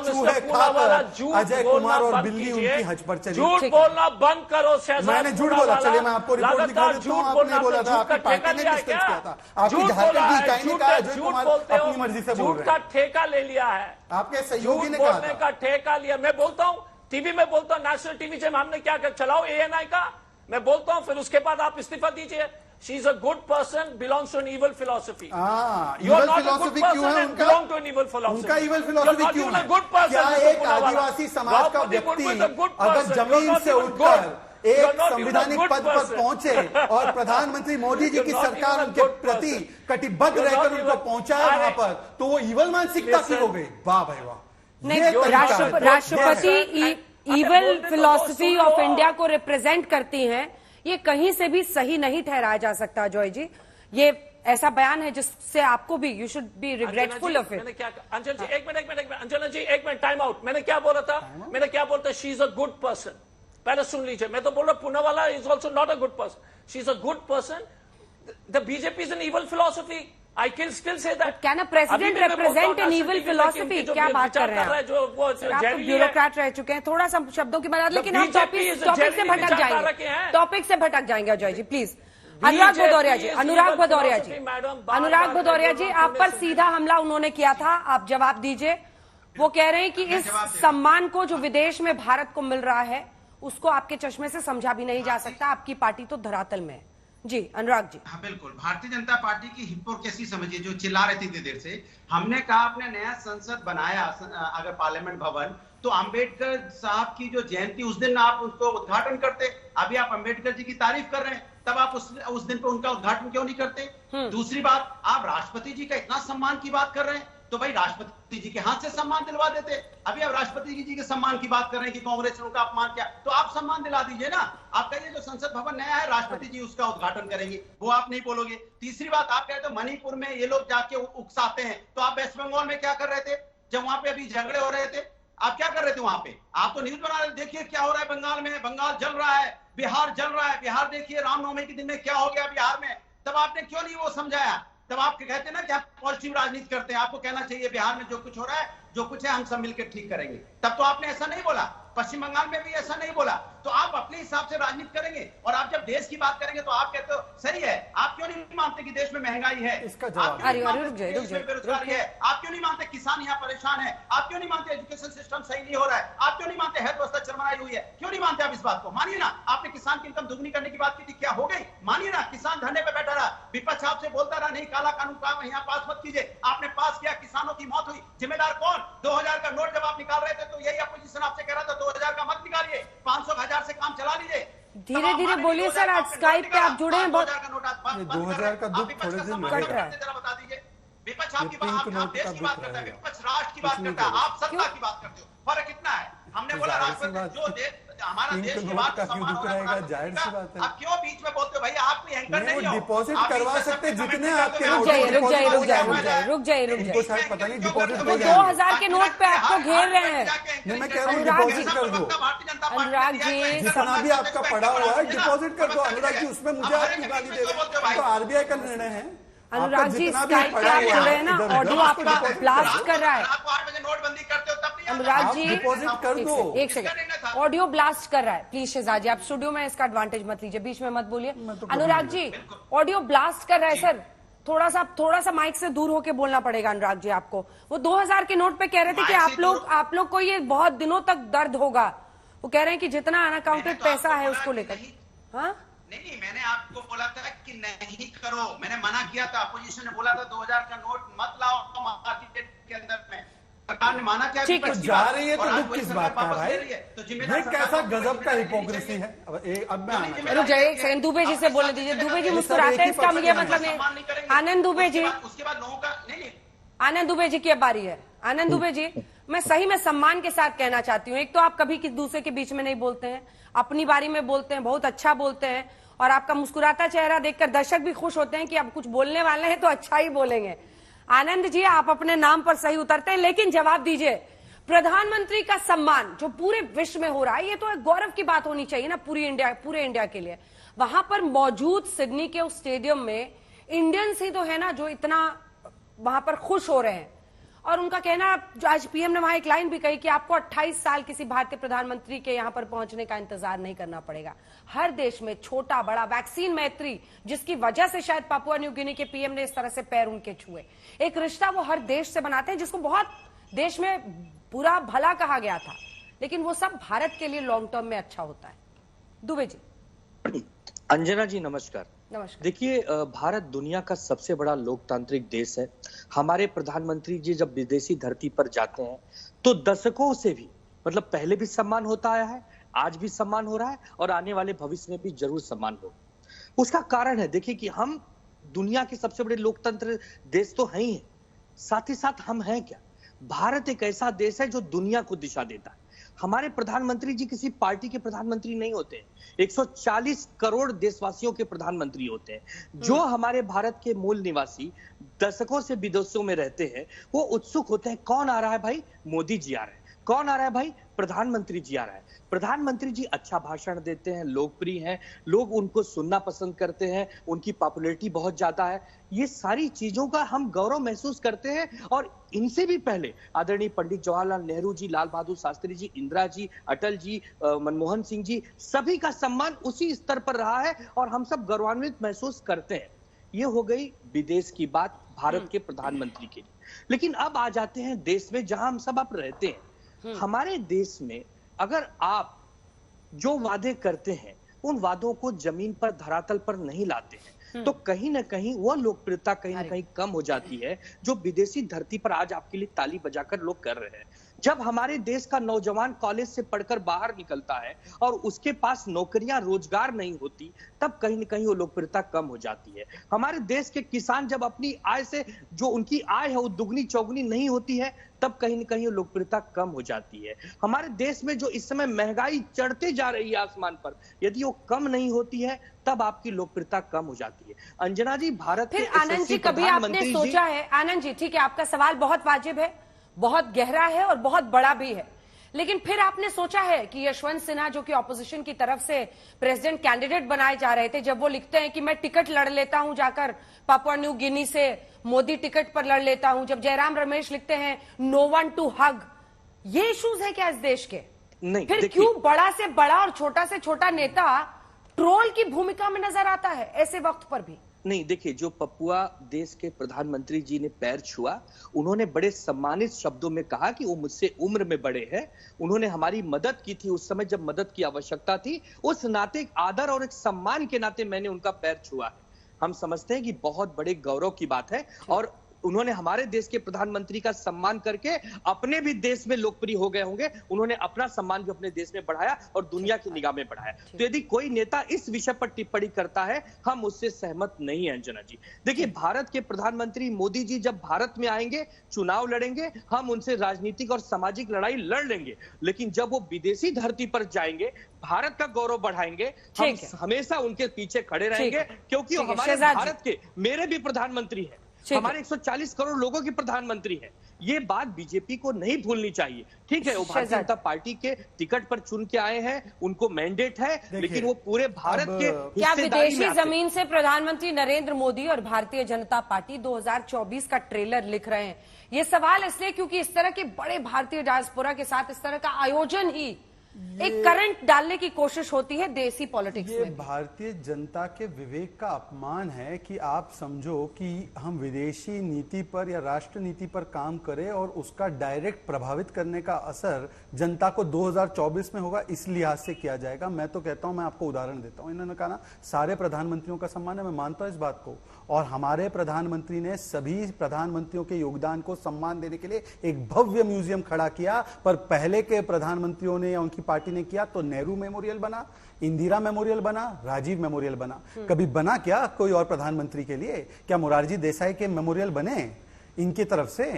चूहे खाकर अजय कुमार और बिल्ली उनकी हज पर चली। झूठ बोलना बंद करो। मैंने झूठ बोला? चलिए मैं आपको रिपोर्ट दिखा देता हूँ। आपने बोला था, आपकी पार्टी ने डिस्कस किया था, आपकी झारखंड की इकाई ने कहा अजय कुमार अपनी मर्जी से बोल रहे हैं। झूठ का ठेका ले लिया है, आपके सहयोगी ने कहा बोलने का ठेका लिया। मैं बोलता हूँ टीवी में, बोलता हूँ नेशनल टीवी से, हमने क्या कर चलाओ ANI का, मैं बोलता हूँ, फिर उसके बाद आप इस्तीफा दीजिए। She is a good person, belongs to an evil philosophy. You are not a good person and belong to an evil philosophy. उनका इवल फिलोसफी क्यों है? क्या एक आदिवासी समाज का व्यक्ति अगर जमीन से उठकर एक संवैधानिक पद पर पहुंचे और प्रधानमंत्री मोदी जी की सरकार उनके प्रति कटिबद्ध रहकर उनको पहुंचाया वहां पर, तो वो ईवल मानसिकता की हो गई? वाह भाई वाह। नहीं, राष्ट्रपति ईवल फिलॉसफी ऑफ इंडिया को रिप्रेजेंट करती हैं, ये कहीं से भी सही नहीं ठहराया जा सकता। जॉय जी, ये ऐसा बयान है जिससे आपको भी, you should be regretful of it. मैंने क्या, अंजल जी एक मिनट, अंजना जी एक मिनट, टाइम आउट। मैंने क्या बोला था? मैंने क्या बोलता? She is a good person. पहले सुन लीजिए, मैं तो बोल रहा Poonawalla is also not a good person, she is a good person. The BJP is an evil philosophy, I can still say that. Can a president represent N evil philosophy? क्या बात कर रहे हैं आप? जो वो आप ब्यूरोक्रेट रह चुके हैं, थोड़ा सा शब्दों की बात, लेकिन हम टॉपिक से भटक जाएंगे, टॉपिक से भटक जाएंगे। अजय जी प्लीज। अनुराग भदौरिया जी, अनुराग भदौरिया जी, आप पर सीधा हमला उन्होंने किया था, आप जवाब दीजिए। वो कह रहे हैं कि इस सम्मान को जो विदेश में भारत को मिल रहा है उसको आपके चश्मे से समझा भी नहीं जा सकता, आपकी पार्टी तो धरातल में है। जी अनुराग जी। हाँ बिल्कुल, भारतीय जनता पार्टी की हिपोक्रेसी समझिए, जो चिल्ला रही थी इतनी देर से। हमने कहा आपने नया संसद बनाया अगर पार्लियामेंट भवन, तो अंबेडकर साहब की जो जयंती उस दिन आप उसको उद्घाटन करते। अभी आप अंबेडकर जी की तारीफ कर रहे हैं, तब आप उस दिन पे उनका उद्घाटन क्यों नहीं करते? दूसरी बात, आप राष्ट्रपति जी का इतना सम्मान की बात कर रहे हैं, तो भाई राष्ट्रपति जी के हाथ से सम्मान दिलवा देते। अभी आप राष्ट्रपति जी के सम्मान की बात कर रहे हैं कि कांग्रेस ने उनका अपमान किया, तो आप सम्मान दिला दीजिए ना। आप कहिए जो संसद भवन नया है राष्ट्रपति जी उसका उद्घाटन करेंगे, वो आप नहीं बोलोगे। तीसरी बात, आप कहते हो मणिपुर में ये लोग जाके उकसाते हैं, तो आप वेस्ट बंगाल में क्या कर रहे थे जब वहां पे अभी झगड़े हो रहे थे? आप क्या कर रहे थे वहां पे? आप तो न्यूज बना रहे, देखिए क्या हो रहा है बंगाल में, बंगाल जल रहा है, बिहार जल रहा है, बिहार देखिए रामनवमी के दिन में क्या हो गया बिहार में। तब आपने क्यों नहीं वो समझाया? तब आप कहते हैं ना कि आप पॉजिटिव राजनीति करते हैं, आपको कहना चाहिए बिहार में जो कुछ हो रहा है, जो कुछ है हम सब मिलकर ठीक करेंगे। तब तो आपने ऐसा नहीं बोला, पश्चिम बंगाल में भी ऐसा नहीं बोला। तो आप अपने हिसाब से राजनीति करेंगे और आप जब देश की बात करेंगे तो आप कहते हो सही है। आप क्यों नहीं मानते कि देश में महंगाई है? इसका जवाब बेरोजगारी है? आप क्यों नहीं मानते किसान यहाँ परेशान है? आप क्यों नहीं मानते एजुकेशन सिस्टम सही नहीं हो रहा है? आप क्यों नहीं मानते हेल्थ व्यवस्था चरमराई हुई है? क्यों नहीं मानते आप इस बात को? मानिए ना, आपने किसान की इनकम दुगनी करने की बात की थी, क्या हो गई? मानिए ना, किसान धरने पे बैठा रहा, विपक्ष आपसे बोलता रहा नहीं काला कानून काम यहाँ पास मत कीजिए, आपने पास किया, किसानों की मौत हुई, जिम्मेदार कौन? 2000 का नोट जब आप निकाल रहे थे तो यही अपोजिशन आपसे कह रहा था 2000 का मत निकालिए, 500 1000 से काम चला लीजिए। धीरे धीरे बोलिए सर, आज स्काइप पे आप जुड़े हैं। बहुत 2000 का दुख थोड़े दिन कट रहा है। बता दीजिए, विपक्ष आपकी आप देश की बात करता है, विपक्ष राष्ट्र की बात करता है, आप सत्ता की बात करते हो। फर्क कितना है? हमने बोला राष्ट्रपति जो देश हमारा देश की बात का सम्मान हो रहा है, जाहिर सी बात है। आप क्यों बीच में बोलते हो भैया? आप कोई एंकर नहीं हो, डिपॉजिट करवा सकते जितने आपके रुक जाइए। शायद पता नहीं डिपॉजिट हो 2000 के नोट पे आपको घेर रहे हैं। नहीं, मैं कह रहा हूँ डिपॉजिट कर दो, अनुराग जी जितना भी आपका पड़ा हुआ है डिपॉजिट कर दो। अनुराग जी, उसमें मुझे आप क्यों गाली दे रहे हैं? तो आरबीआई का निर्णय है। अनुराग जी, स्काइप पे आप जुड़े हैं ना, ऑडियो आपका ब्लास्ट कर रहा है। आपको 8 बजे नोटबंदी करते हो तब नहीं अनुराग जी, डिपॉजिट कर दो। एक सेकंड, ऑडियो ब्लास्ट कर रहा है। प्लीज शहजाद जी, आप स्टूडियो में इसका एडवांटेज मत लीजिए, बीच में मत बोलिए। अनुराग जी, ऑडियो ब्लास्ट कर रहा है सर, थोड़ा सा माइक से दूर होके बोलना पड़ेगा अनुराग जी आपको। वो 2000 के नोट पे कह रहे थे कि आप लोग को ये बहुत दिनों तक दर्द होगा। वो कह रहे हैं कि जितना अनअकाउंटेड पैसा है उसको लेकर। हाँ नहीं, मैंने आपको बोला था कि नहीं करो, मैंने मना किया था। अपोजिशन ने बोला था 2000 का नोट मत लाओ मार्केट के अंदर में, सरकार ने माना क्या? ठीक है, जा रही है तो दुख किस बात का भाई? ये कैसा गजब का हिपोक्रेसी है। अब मैं रुक जाइए एक सेकंड, दुबे जी से बोलने दीजिए। दुबे जी मुस्कुराते हैं, इसका मुझे मतलब नहीं। आनंद दुबे जी, उसके बाद लोगों का नहीं। आनंद दुबे जी की बारी है। आनंद दुबे जी, मैं सही में सम्मान के साथ कहना चाहती हूँ, एक तो आप कभी दूसरे के बीच में नहीं बोलते हैं, अपनी बारी में बोलते हैं, बहुत अच्छा बोलते हैं, और आपका मुस्कुराता चेहरा देखकर दर्शक भी खुश होते हैं कि अब कुछ बोलने वाले हैं तो अच्छा ही बोलेंगे। आनंद जी, आप अपने नाम पर सही उतरते हैं, लेकिन जवाब दीजिए, प्रधानमंत्री का सम्मान जो पूरे विश्व में हो रहा है, ये तो एक गौरव की बात होनी चाहिए ना पूरे इंडिया के लिए। वहां पर मौजूद सिडनी के उस स्टेडियम में इंडियंस ही तो है ना जो इतना वहां पर खुश हो रहे हैं। और उनका कहना, आज पीएम ने वहां एक लाइन भी कही कि आपको 28 साल किसी भारतीय प्रधानमंत्री के यहां पर पहुंचने का इंतजार नहीं करना पड़ेगा। हर देश में छोटा बड़ा वैक्सीन मैत्री, जिसकी वजह से शायद पापुआ न्यू गिनी के पीएम ने इस तरह से पैर उनके छुए, एक रिश्ता वो हर देश से बनाते हैं, जिसको बहुत देश में बुरा भला कहा गया था, लेकिन वो सब भारत के लिए लॉन्ग टर्म में अच्छा होता है। दुबे जी। अंजना जी नमस्कार। नमस्कार। देखिए, भारत दुनिया का सबसे बड़ा लोकतांत्रिक देश है। हमारे प्रधानमंत्री जी जब विदेशी धरती पर जाते हैं तो दशकों से भी, मतलब पहले भी सम्मान होता आया है, आज भी सम्मान हो रहा है और आने वाले भविष्य में भी जरूर सम्मान होगा। उसका कारण है, देखिए कि हम दुनिया के सबसे बड़े लोकतंत्र देश तो हैं ही हैं, साथ ही साथ हम हैं क्या? भारत एक ऐसा देश है जो दुनिया को दिशा देता है। हमारे प्रधानमंत्री जी किसी पार्टी के प्रधानमंत्री नहीं होते, 140 करोड़ देशवासियों के प्रधानमंत्री होते हैं। जो हमारे भारत के मूल निवासी दशकों से विदेशों में रहते हैं, वो उत्सुक होते हैं, कौन आ रहा है भाई? मोदी जी आ रहे हैं। कौन आ रहा है भाई? प्रधानमंत्री जी आ रहा है। प्रधानमंत्री जी अच्छा भाषण देते हैं, लोकप्रिय हैं, लोग उनको सुनना पसंद करते हैं, उनकी पॉपुलैरिटी बहुत ज्यादा है। ये सारी चीजों का हम गौरव महसूस करते हैं। और इनसे भी पहले आदरणीय पंडित जवाहरलाल नेहरू जी, लाल बहादुर शास्त्री जी, इंदिरा जी, अटल जी, मनमोहन सिंह जी, सभी का सम्मान उसी स्तर पर रहा है और हम सब गौरवान्वित महसूस करते हैं। ये हो गई विदेश की बात भारत के प्रधानमंत्री के लिए। लेकिन अब आ जाते हैं देश में, जहां हम सब अब रहते हैं। हमारे देश में अगर आप जो वादे करते हैं उन वादों को जमीन पर, धरातल पर नहीं लाते हैं, तो कहीं ना कहीं वो लोकप्रियता कहीं ना कहीं कम हो जाती है जो विदेशी धरती पर आज आपके लिए ताली बजाकर लोग कर रहे हैं। जब हमारे देश का नौजवान कॉलेज से पढ़कर बाहर निकलता है और उसके पास नौकरियां, रोजगार नहीं होती, तब कहीं ना कहीं वो लोकप्रियता कम हो जाती है। हमारे देश के किसान जब अपनी आय से, जो उनकी आय है वो दुगनी चौगुनी नहीं होती है, तब कहीं ना कहीं वो लोकप्रियता कम हो जाती है। हमारे देश में जो इस समय महंगाई चढ़ते जा रही है आसमान पर, यदि वो कम नहीं होती है तब आपकी लोकप्रियता कम हो जाती है। अंजना जी, भारत फिर आनंद जी, कभी आपने सोचा है? आनंद जी, ठीक है, आपका सवाल बहुत वाजिब है, बहुत गहरा है और बहुत बड़ा भी है, लेकिन फिर आपने सोचा है कि यशवंत सिन्हा, जो कि ऑपोजिशन की तरफ से प्रेसिडेंट कैंडिडेट बनाए जा रहे थे, जब वो लिखते हैं कि मैं टिकट लड़ लेता हूं जाकर पापुआ न्यू गिनी से, मोदी टिकट पर लड़ लेता हूं, जब जयराम रमेश लिखते हैं नो वन टू हग, ये इश्यूज है क्या इस देश के? नहीं, फिर देखिए, क्यों बड़ा से बड़ा और छोटा से छोटा नेता ट्रोल की भूमिका में नजर आता है ऐसे वक्त पर भी? नहीं, देखिए, जो पपुआ देश के प्रधानमंत्री जी ने पैर छुआ, उन्होंने बड़े सम्मानित शब्दों में कहा कि वो मुझसे उम्र में बड़े हैं, उन्होंने हमारी मदद की थी उस समय जब मदद की आवश्यकता थी, उस नाते एक आदर और एक सम्मान के नाते मैंने उनका पैर छुआ है। हम समझते हैं कि बहुत बड़े गौरव की बात है, और उन्होंने हमारे देश के प्रधानमंत्री का सम्मान करके अपने भी देश में लोकप्रिय हो गए होंगे, उन्होंने अपना सम्मान भी अपने देश में बढ़ाया और दुनिया की निगाह में बढ़ाया। तो यदि कोई नेता इस विषय पर टिप्पणी करता है, हम उससे सहमत नहीं है अंजना जी। देखिए, भारत के प्रधानमंत्री मोदी जी जब भारत में आएंगे, चुनाव लड़ेंगे, हम उनसे राजनीतिक और सामाजिक लड़ाई लड़ लेंगे, लेकिन जब वो विदेशी धरती पर जाएंगे, भारत का गौरव बढ़ाएंगे, हम हमेशा उनके पीछे खड़े रहेंगे, क्योंकि वो हमारे भारत के, मेरे भी प्रधानमंत्री है, हमारे 140 करोड़ लोगों की प्रधानमंत्री है। ये बात बीजेपी को नहीं भूलनी चाहिए। ठीक है, वो भारतीय जनता पार्टी के टिकट पर चुन के आए हैं, उनको मैंडेट है, लेकिन वो पूरे भारत के क्या विदेशी जमीन से प्रधानमंत्री नरेंद्र मोदी और भारतीय जनता पार्टी 2024 का ट्रेलर लिख रहे हैं? ये सवाल इसलिए क्योंकि इस तरह के बड़े भारतीय डायस्पोरा के साथ इस तरह का आयोजन ही एक करंट डालने की कोशिश होती है देसी पॉलिटिक्स में। ये भारतीय जनता के विवेक का अपमान है कि आप समझो कि हम विदेशी नीति पर या राष्ट्र नीति पर काम करें और उसका डायरेक्ट प्रभावित करने का असर जनता को 2024 में होगा, इस लिहाज से किया जाएगा। मैं तो कहता हूं, मैं आपको उदाहरण देता हूं, इन्होंने कहा ना सारे प्रधानमंत्रियों का सम्मान है, मैं मानता हूं इस बात को, और हमारे प्रधानमंत्री ने सभी प्रधानमंत्रियों के योगदान को सम्मान देने के लिए एक भव्य म्यूजियम खड़ा किया, पर पहले के प्रधानमंत्रियों ने या उनकी पार्टी ने किया तो नेहरू मेमोरियल बना, इंदिरा मेमोरियल बना, राजीव मेमोरियल बना। कभी बना क्या कोई और प्रधानमंत्री के लिए? क्या मोरारजी देसाई के मेमोरियल बने इनकी तरफ से?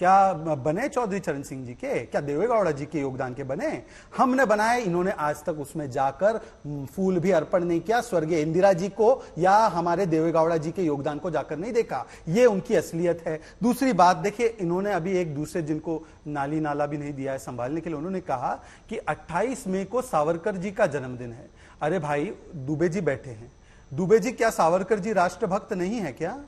क्या बने चौधरी चरण सिंह जी के? क्या देवेगौड़ा जी के योगदान के बने? हमने बनाए, इन्होंने आज तक उसमें जाकर फूल भी अर्पण नहीं किया, स्वर्गीय इंदिरा जी को या हमारे देवेगौड़ा जी के योगदान को जाकर नहीं देखा। ये उनकी असलियत है। दूसरी बात देखिए, इन्होंने अभी एक दूसरे जिनको नाली नाला भी नहीं दिया है संभालने के लिए, उन्होंने कहा कि 28 मई को सावरकर जी का जन्मदिन है। अरे भाई, दुबे जी बैठे हैं, दुबे जी क्या सावरकर जी राष्ट्रभक्त नहीं है क्या?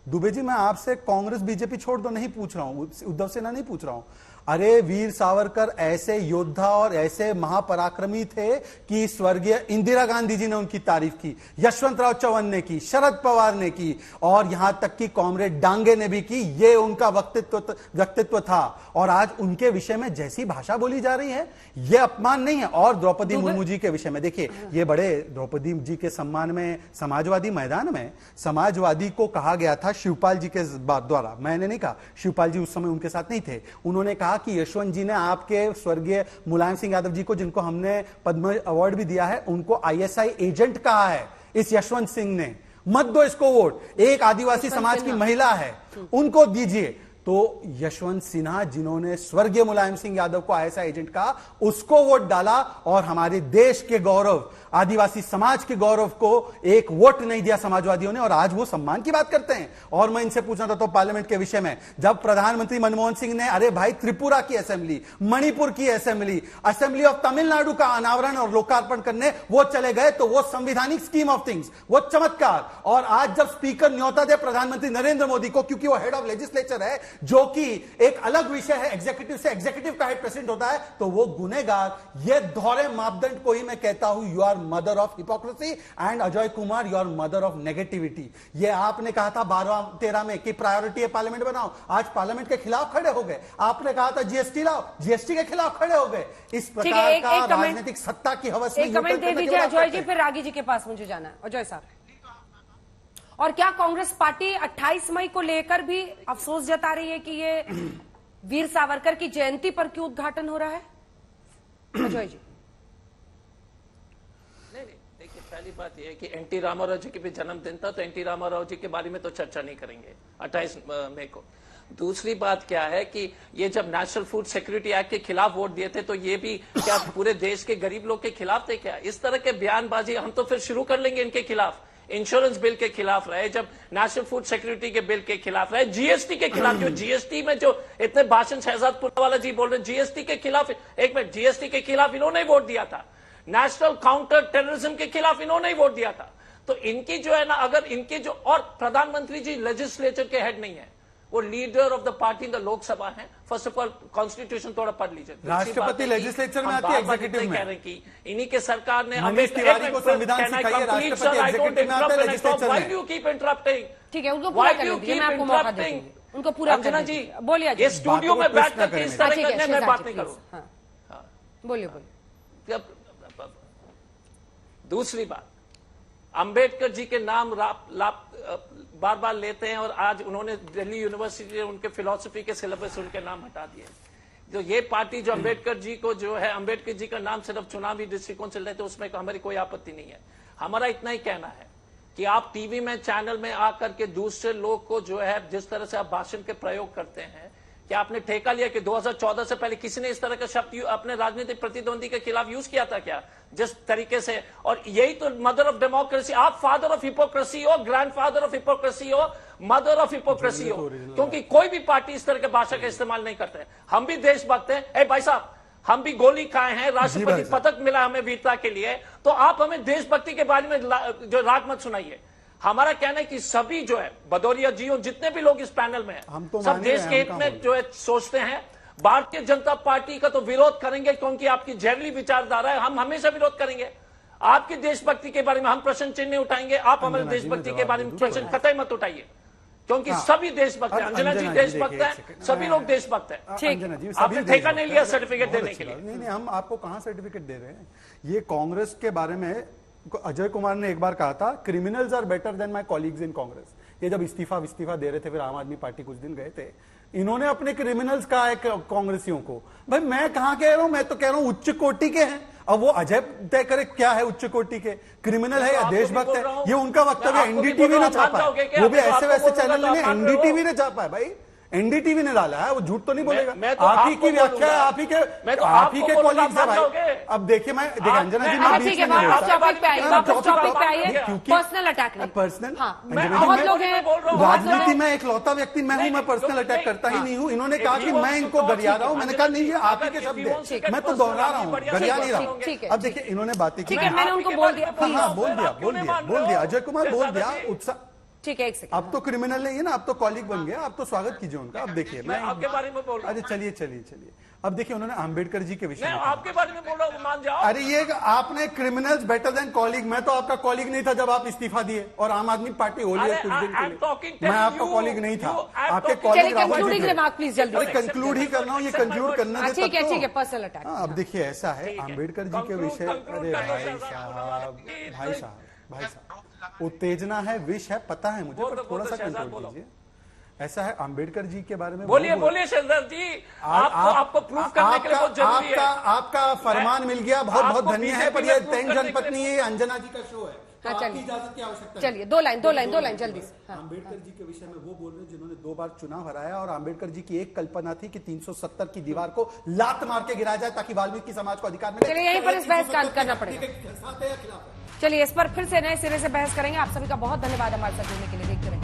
दुबे जी, मैं आपसे कांग्रेस बीजेपी छोड़ दो नहीं पूछ रहा हूं, उद्धव सेना नहीं पूछ रहा हूं। अरे वीर सावरकर ऐसे योद्धा और ऐसे महापराक्रमी थे कि स्वर्गीय इंदिरा गांधी जी ने उनकी तारीफ की, यशवंतराव चौहान ने की, शरद पवार ने की, और यहां तक कि कॉमरेड डांगे ने भी की। ये उनका व्यक्तित्व था, और आज उनके विषय में जैसी भाषा बोली जा रही है, ये अपमान नहीं है। और द्रौपदी मुर्मू जी के विषय में देखिए, ये बड़े द्रौपदी जी के सम्मान में समाजवादी मैदान में समाजवादी को कहा गया था शिवपाल जी के द्वारा, मैंने नहीं कहा, शिवपाल जी उस समय उनके साथ नहीं थे, उन्होंने कहा कि यशवंत जी ने आपके स्वर्गीय मुलायम सिंह यादव जी को, जिनको हमने पद्म अवार्ड भी दिया है, उनको आईएसआई एजेंट कहा है इस यशवंत सिंह ने। मत दो इसको वोट, एक आदिवासी समाज की महिला है, उनको दीजिए। तो यशवंत सिन्हा, जिन्होंने स्वर्गीय मुलायम सिंह यादव को आईएसआई एजेंट कहा, उसको वोट डाला, और हमारे देश के गौरव, आदिवासी समाज के गौरव को एक वोट नहीं दिया समाजवादियों ने, और आज वो सम्मान की बात करते हैं। और मैं इनसे पूछना था तो पार्लियामेंट के विषय में, जब प्रधानमंत्री मनमोहन सिंह ने, अरे भाई, त्रिपुरा की असेंबली, मणिपुर की असेंबली, असेंबली ऑफ तमिलनाडु का अनावरण और लोकार्पण करने वो चले गए, तो वो संविधानिक स्कीम ऑफ थिंग्स, वो चमत्कार। और आज जब स्पीकर न्योता दे प्रधानमंत्री नरेंद्र मोदी को, क्योंकि वो हेड ऑफ लेजिस्लेचर है, जो कि एक अलग विषय है, एग्जीक्यूटिव से, एग्जीक्यूटिव का हेड प्रेसिडेंट होता है, तो वो गुनेगार। ये दोहरे मापदंड को ही मैं कहता हूं, you are mother of hypocrisy, and Ajay Kumar, you are mother of negativity. ये आपने कहा था 12-13 में कि प्रायोरिटी है पार्लियामेंट बनाओ, आज पार्लियामेंट के खिलाफ खड़े हो गए। आपने कहा था जीएसटी लाओ, जीएसटी के खिलाफ खड़े हो गए। इस प्रकार का राजनीतिक सत्ता की हवस में कमेंट दे दीजिए अजय जी, फिर रागी जी के पास मुझे जाना है। अजय साहब, और क्या कांग्रेस पार्टी 28 मई को लेकर भी अफसोस जता रही है कि ये वीर सावरकर की जयंती पर क्यों उद्घाटन हो रहा है? अजय जी, नहीं, देखिए, पहली बात यह है कि एनटी रामाराव जी के भी जन्मदिन था, तो एनटी रामाराव जी के बारे में तो चर्चा नहीं करेंगे 28 मई को। दूसरी बात क्या है कि ये जब नेशनल फूड सिक्योरिटी एक्ट के खिलाफ वोट दिए थे, तो ये भी क्या पूरे देश के गरीब लोग के खिलाफ थे क्या? इस तरह के बयानबाजी हम तो फिर शुरू कर लेंगे इनके खिलाफ। इंश्योरेंस बिल के खिलाफ रहे, जब नेशनल फूड सिक्योरिटी के बिल के खिलाफ रहे, जीएसटी के खिलाफ, जो जीएसटी में जो इतने भाषण शहजाद पुरवाला जी बोल रहे हैं, जीएसटी के खिलाफ, एक मिनट, जीएसटी के खिलाफ इन्होंने वोट दिया था, नेशनल काउंटर टेररिज्म के खिलाफ इन्होंने ही वोट दिया था। तो इनकी जो है ना, अगर इनके जो, और प्रधानमंत्री जी लेजिस्लेचर के हेड नहीं है, वो leader of the party in the Lok Sabha है। फर्स्ट ऑफ ऑल कॉन्स्टिट्यूशन थोड़ा पढ़ लीजिए। राष्ट्रपति लेजिस्लेचर में आती है, एग्जीक्यूटिव में। कह रहे कि इन्हीं के सरकार ने मनीष तिवारी को संविधान सिखाइए, राष्ट्रपति एग्जीक्यूटिव में आता है, लेजिस्लेचर में। Why do you keep interrupting? ठीक है, उनको पूरा कर लीजिए, मैं आपको मौका देती हूँ। उनको पूरा अंजना कर जी, दीजिए। बोलिए ये स्टूडियो में बैठ करके इस तरह ठीक है, करने में बात नहीं करूँ। बोलिए बोलिए। दूसरी बात, अंबेडकर जी के नाम बार बार लेते हैं और आज उन्होंने दिल्ली यूनिवर्सिटी उनके फिलॉसफी के सिलेबस उनके नाम हटा दिए। जो ये पार्टी जो अंबेडकर जी को जो है, अंबेडकर जी का नाम सिर्फ चुनावी दृष्टिकोण से लेते, उसमें हमारी कोई आपत्ति नहीं है। हमारा इतना ही कहना है कि आप टीवी में चैनल में आकर के दूसरे लोग को जो है जिस तरह से आप भाषण के प्रयोग करते हैं, क्या आपने ठेका लिया कि 2014 से पहले किसी ने इस तरह का शब्द अपने राजनीतिक प्रतिद्वंदी के खिलाफ यूज किया था क्या? जिस तरीके से, और यही तो मदर ऑफ डेमोक्रेसी, आप फादर ऑफ हिपोक्रेसी हो, ग्रैंडफादर ऑफ हिपोक्रेसी हो, मदर ऑफ हिपोक्रेसी हो, क्योंकि कोई भी पार्टी इस तरह के भाषा का इस्तेमाल नहीं करते। हम भी देशभक्त हैं। ए भाई साहब, हम भी गोली खाए हैं, राष्ट्रपति पदक मिला हमें वीरता के लिए, तो आप हमें देशभक्ति के बारे में जो राग मत सुनाइए। हमारा कहना है कि सभी जो है, भदौरिया जी और जितने भी लोग इस पैनल में हैं, सब देश के हित में जो है सोचते हैं। भारतीय जनता पार्टी का तो विरोध करेंगे क्योंकि आपकी जहरीली विचारधारा है। हम हमेशा विरोध करेंगे। आपकी देशभक्ति के बारे में हम प्रश्न चिन्ह नहीं उठाएंगे, आप हमारे देशभक्ति के बारे में प्रश्न कतई मत उठाइए, क्योंकि सभी देशभक्त हैं। अंजना जी देशभक्त है, सभी लोग देशभक्त हैं। आपने ठेका नहीं लिया सर्टिफिकेट देने के लिए। नहीं, हम आपको कहां सर्टिफिकेट दे रहे हैं? ये कांग्रेस के बारे में अजय कुमार ने एक बार कहा था, criminals are better than my colleagues in Congress. ये जब इस्तीफा दे रहे थे, फिर आम आदमी पार्टी कुछ दिन गए थे, इन्होंने अपने क्रिमिनल्स कहा है कांग्रेसियों को। भाई मैं कहां कह रहा हूं, मैं तो कह रहा हूं उच्च कोटि के हैं। अब वो अजय तय करे क्या है उच्च कोटि के, क्रिमिनल है या देशभक्त है, ये उनका वक्तव्य एनडीटीवी ने छापा है। वो भी ऐसे वैसे चैनल ने, एनडीटीवी ने छापा है भाई, एनडीटीवी ने डाला है, वो झूठ तो नहीं बोलेगा। आप ही की व्याख्या है, आप ही के कॉलीग्स है भाई। अब देखिए, मैं देखिए अंजना जी, मैं बीच में टॉपिक पे आइए, पर्सनल अटैक नहीं, पर्सनल बहुत लोग हैं राजनीति में इकलौता व्यक्ति मैं हूं, मैं पर्सनल अटैक करता ही नहीं हूं। इन्होंने कहा कि मैं इनको गरिया रहा हूं, मैंने कहा नहीं, ये आप ही के शब्द है, मैं तो दोहरा रहा हूं, गरिया नहीं रहा हूं। अब देखिए इन्होंने बातें की, मैंने उनको बोल दिया, बोल दिया अजय कुमार बोल दिया, उत्साह। ठीक है, एक सेकंड। अब तो क्रिमिनल नहीं है ना, अब तो कॉलीग बन गया, अब तो स्वागत कीजिए उनका। अब देखिए मैं आपके बारे में बोल रहा हूं। अरे चलिए। अब देखिए उन्होंने अंबेडकर जी के विषय में आपके बारे में बोल रहा हूं, मान जाओ। अरे ये आपने क्रिमिनल्स बेटर देन कॉलीग, मैं तो आपका कॉलीग नहीं था जब आप इस्तीफा दिए और आम आदमी पार्टी होली है कुछ दिन के लिए, मैं आपका कॉलीग नहीं था, आपके कॉलीग कंक्लूडिंग रिमार्क प्लीज जल्दी। कंक्लूड ही करना हूं, ये कंक्लूड करना है। ठीक है, पर्सनल अटैक। अब देखिए ऐसा है, अंबेडकर जी के विषय, अरे भाई साहब, उत्तेजना है, विष है, पता है मुझे, पर थोड़ा सा कंट्रोल कीजिए। ऐसा है, अंबेडकर जी के बारे में बोलिए शहजाद जी, आपको प्रूफ करने के लिए बहुत जरूरी है। आपका फरमान मिल गया, बहुत बहुत धन्य है, पर ये तैन जनपत्नी, ये अंजना जी का शो है, चलिए इजाजत की आवश्यकता है। चलिए दो लाइन जल्दी से। अंबेडकर जी के विषय में वो बोल रहे हैं जिन्होंने 2 बार चुनाव हराया, और अंबेडकर जी की एक कल्पना थी कि 370 की दीवार को लात मार के गिराया जाए ताकि वाल्मीकि समाज को अधिकार मिले। चलिए यहीं पर इस बहस का अंत करना पड़ेगा। चलिए इस पर फिर से नए सिरे से बहस करेंगे। आप सभी का बहुत धन्यवाद हमारे साथ जुड़ने के लिए। देखते रहिए।